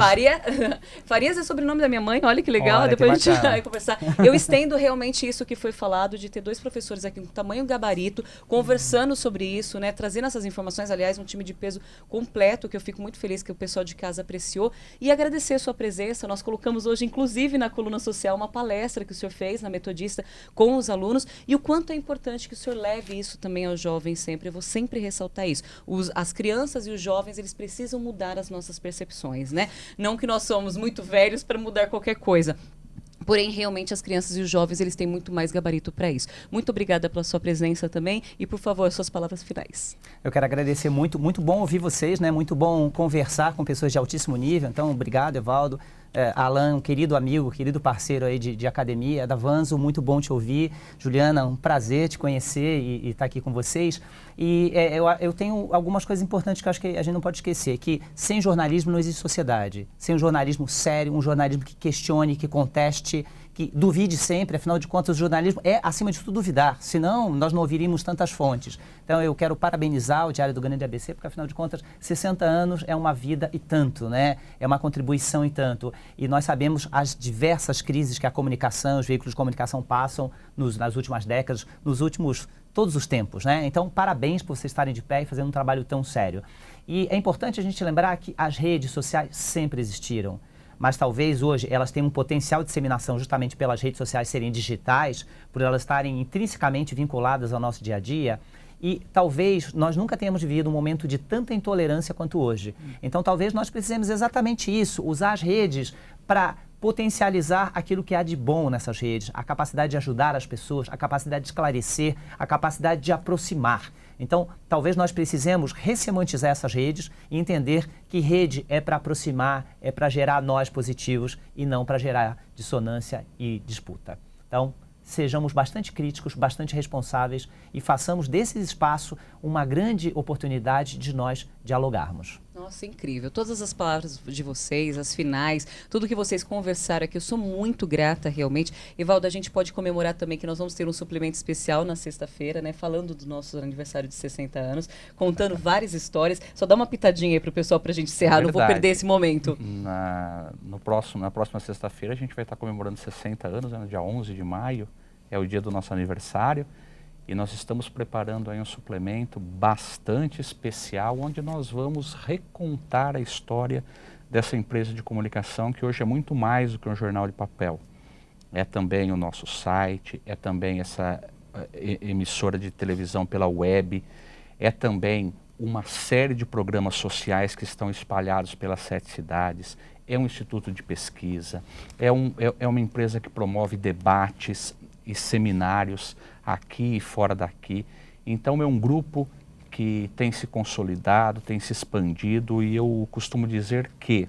Farias é sobrenome da minha mãe, olha que legal, Olha, depois que a gente bacana. vai conversar. Eu estendo realmente isso que foi falado, de ter 2 professores aqui com tamanho gabarito, conversando sobre isso, né, trazendo essas informações, aliás, um time de peso completo, que eu fico muito feliz que o pessoal de casa apreciou, e agradecer a sua presença. Nós colocamos hoje, inclusive, na coluna social, uma palestra que o senhor fez na Metodista com os alunos, e o quanto é importante que o senhor leve isso também aos jovens sempre. Eu vou sempre ressaltar isso. As crianças e os jovens, eles precisam mudar as nossas percepções, né? Não que nós somos muito velhos para mudar qualquer coisa. Porém, realmente, as crianças e os jovens, eles têm muito mais gabarito para isso. Muito obrigada pela sua presença também. E, por favor, suas palavras finais. Eu quero agradecer muito, muito bom ouvir vocês, né? Muito bom conversar com pessoas de altíssimo nível. Então, obrigado, Evaldo. Alan, um querido amigo, querido parceiro aí de academia, da Vanzo, muito bom te ouvir. Juliana, um prazer te conhecer e estar aqui com vocês. E eu tenho algumas coisas importantes que eu acho que a gente não pode esquecer, que sem jornalismo não existe sociedade. Sem um jornalismo sério, um jornalismo que questione, que conteste, que duvide sempre. Afinal de contas, o jornalismo é, acima de tudo, duvidar. Senão, nós não ouviríamos tantas fontes. Então, eu quero parabenizar o Diário do Grande ABC, porque, afinal de contas, 60 anos é uma vida e tanto, né? É uma contribuição e tanto. E nós sabemos as diversas crises que a comunicação, os veículos de comunicação passam nas últimas décadas, todos os tempos, né? Então, parabéns por vocês estarem de pé e fazendo um trabalho tão sério. E é importante a gente lembrar que as redes sociais sempre existiram, mas talvez hoje elas tenham um potencial de disseminação justamente pelas redes sociais serem digitais, por elas estarem intrinsecamente vinculadas ao nosso dia a dia. E talvez nós nunca tenhamos vivido um momento de tanta intolerância quanto hoje. Então talvez nós precisemos exatamente isso, usar as redes para potencializar aquilo que há de bom nessas redes, a capacidade de ajudar as pessoas, a capacidade de esclarecer, a capacidade de aproximar. Então, talvez nós precisemos ressemantizar essas redes e entender que rede é para aproximar, é para gerar nós positivos e não para gerar dissonância e disputa. Então, sejamos bastante críticos, bastante responsáveis e façamos desse espaço uma grande oportunidade de nós dialogarmos. Nossa, incrível. Todas as palavras de vocês, as finais, tudo que vocês conversaram aqui, eu sou muito grata realmente. Evaldo, a gente pode comemorar também que nós vamos ter um suplemento especial na sexta-feira, né? Falando do nosso aniversário de 60 anos, contando várias histórias. Só dá uma pitadinha aí pro pessoal pra gente encerrar, não vou perder esse momento. Na próxima sexta-feira a gente vai estar comemorando 60 anos, né? No dia 11 de maio, é o dia do nosso aniversário. E nós estamos preparando aí um suplemento bastante especial, onde nós vamos recontar a história dessa empresa de comunicação, que hoje é muito mais do que um jornal de papel. É também o nosso site, é também essa emissora de televisão pela web, é também uma série de programas sociais que estão espalhados pelas 7 cidades, é um instituto de pesquisa, é uma empresa que promove debates e seminários aqui e fora daqui. Então é um grupo que tem se consolidado, tem se expandido, e eu costumo dizer que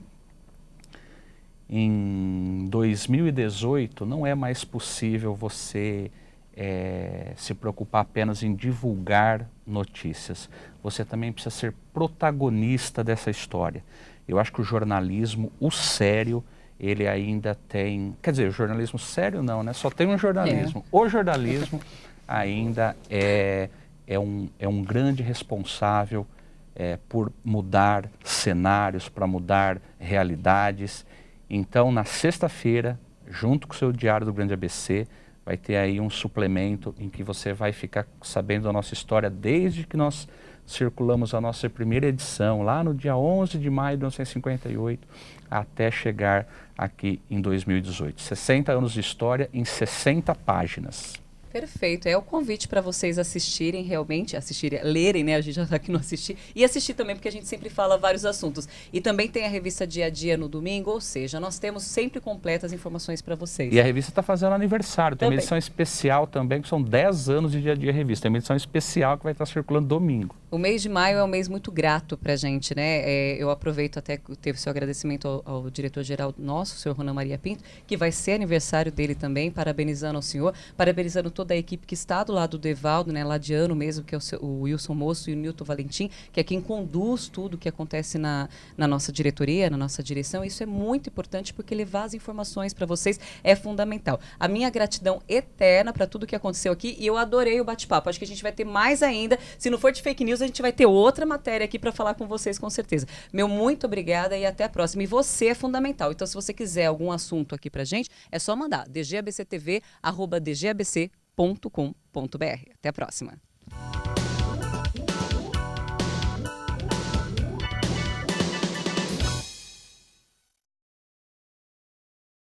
em 2018 não é mais possível você se preocupar apenas em divulgar notícias. Você também precisa ser protagonista dessa história. Eu acho que o jornalismo, o sério, ele ainda tem... Quer dizer, o jornalismo sério não, né? Só tem um jornalismo. O jornalismo ainda é um grande responsável por mudar cenários, para mudar realidades. Então, na sexta-feira, junto com o seu Diário do Grande ABC, vai ter aí um suplemento em que você vai ficar sabendo da nossa história desde que nós circulamos a nossa primeira edição, lá no dia 11 de maio de 1958, até chegar aqui em 2018. 60 anos de história em 60 páginas. Perfeito, é o convite para vocês assistirem realmente, lerem, né? A gente já está aqui no assistir, e assistir também, porque a gente sempre fala vários assuntos. E também tem a revista Dia a Dia no domingo, ou seja, nós temos sempre completas informações para vocês. E a revista está fazendo aniversário, tem uma Também. edição especial também, que são 10 anos de Dia a Dia Revista. Tem uma edição especial que vai estar circulando domingo. O mês de maio é um mês muito grato para a gente, né? Eu aproveito até que teve seu agradecimento ao diretor-geral nosso, o senhor Ronan Maria Pinto, que vai ser aniversário dele também, parabenizando ao senhor, parabenizando toda a equipe que está do lado do Evaldo, né, ladiano mesmo, que é o Wilson Moço e o Nilton Valentim, que é quem conduz tudo que acontece na nossa diretoria, na nossa direção. Isso é muito importante porque levar as informações para vocês é fundamental. A minha gratidão eterna para tudo que aconteceu aqui, e eu adorei o bate-papo. Acho que a gente vai ter mais ainda. Se não for de fake news, a gente vai ter outra matéria aqui para falar com vocês, com certeza. Meu muito obrigada e até a próxima. E você é fundamental. Então, se você quiser algum assunto aqui pra gente, é só mandar dgabctv@dgabc.com.br. Até a próxima.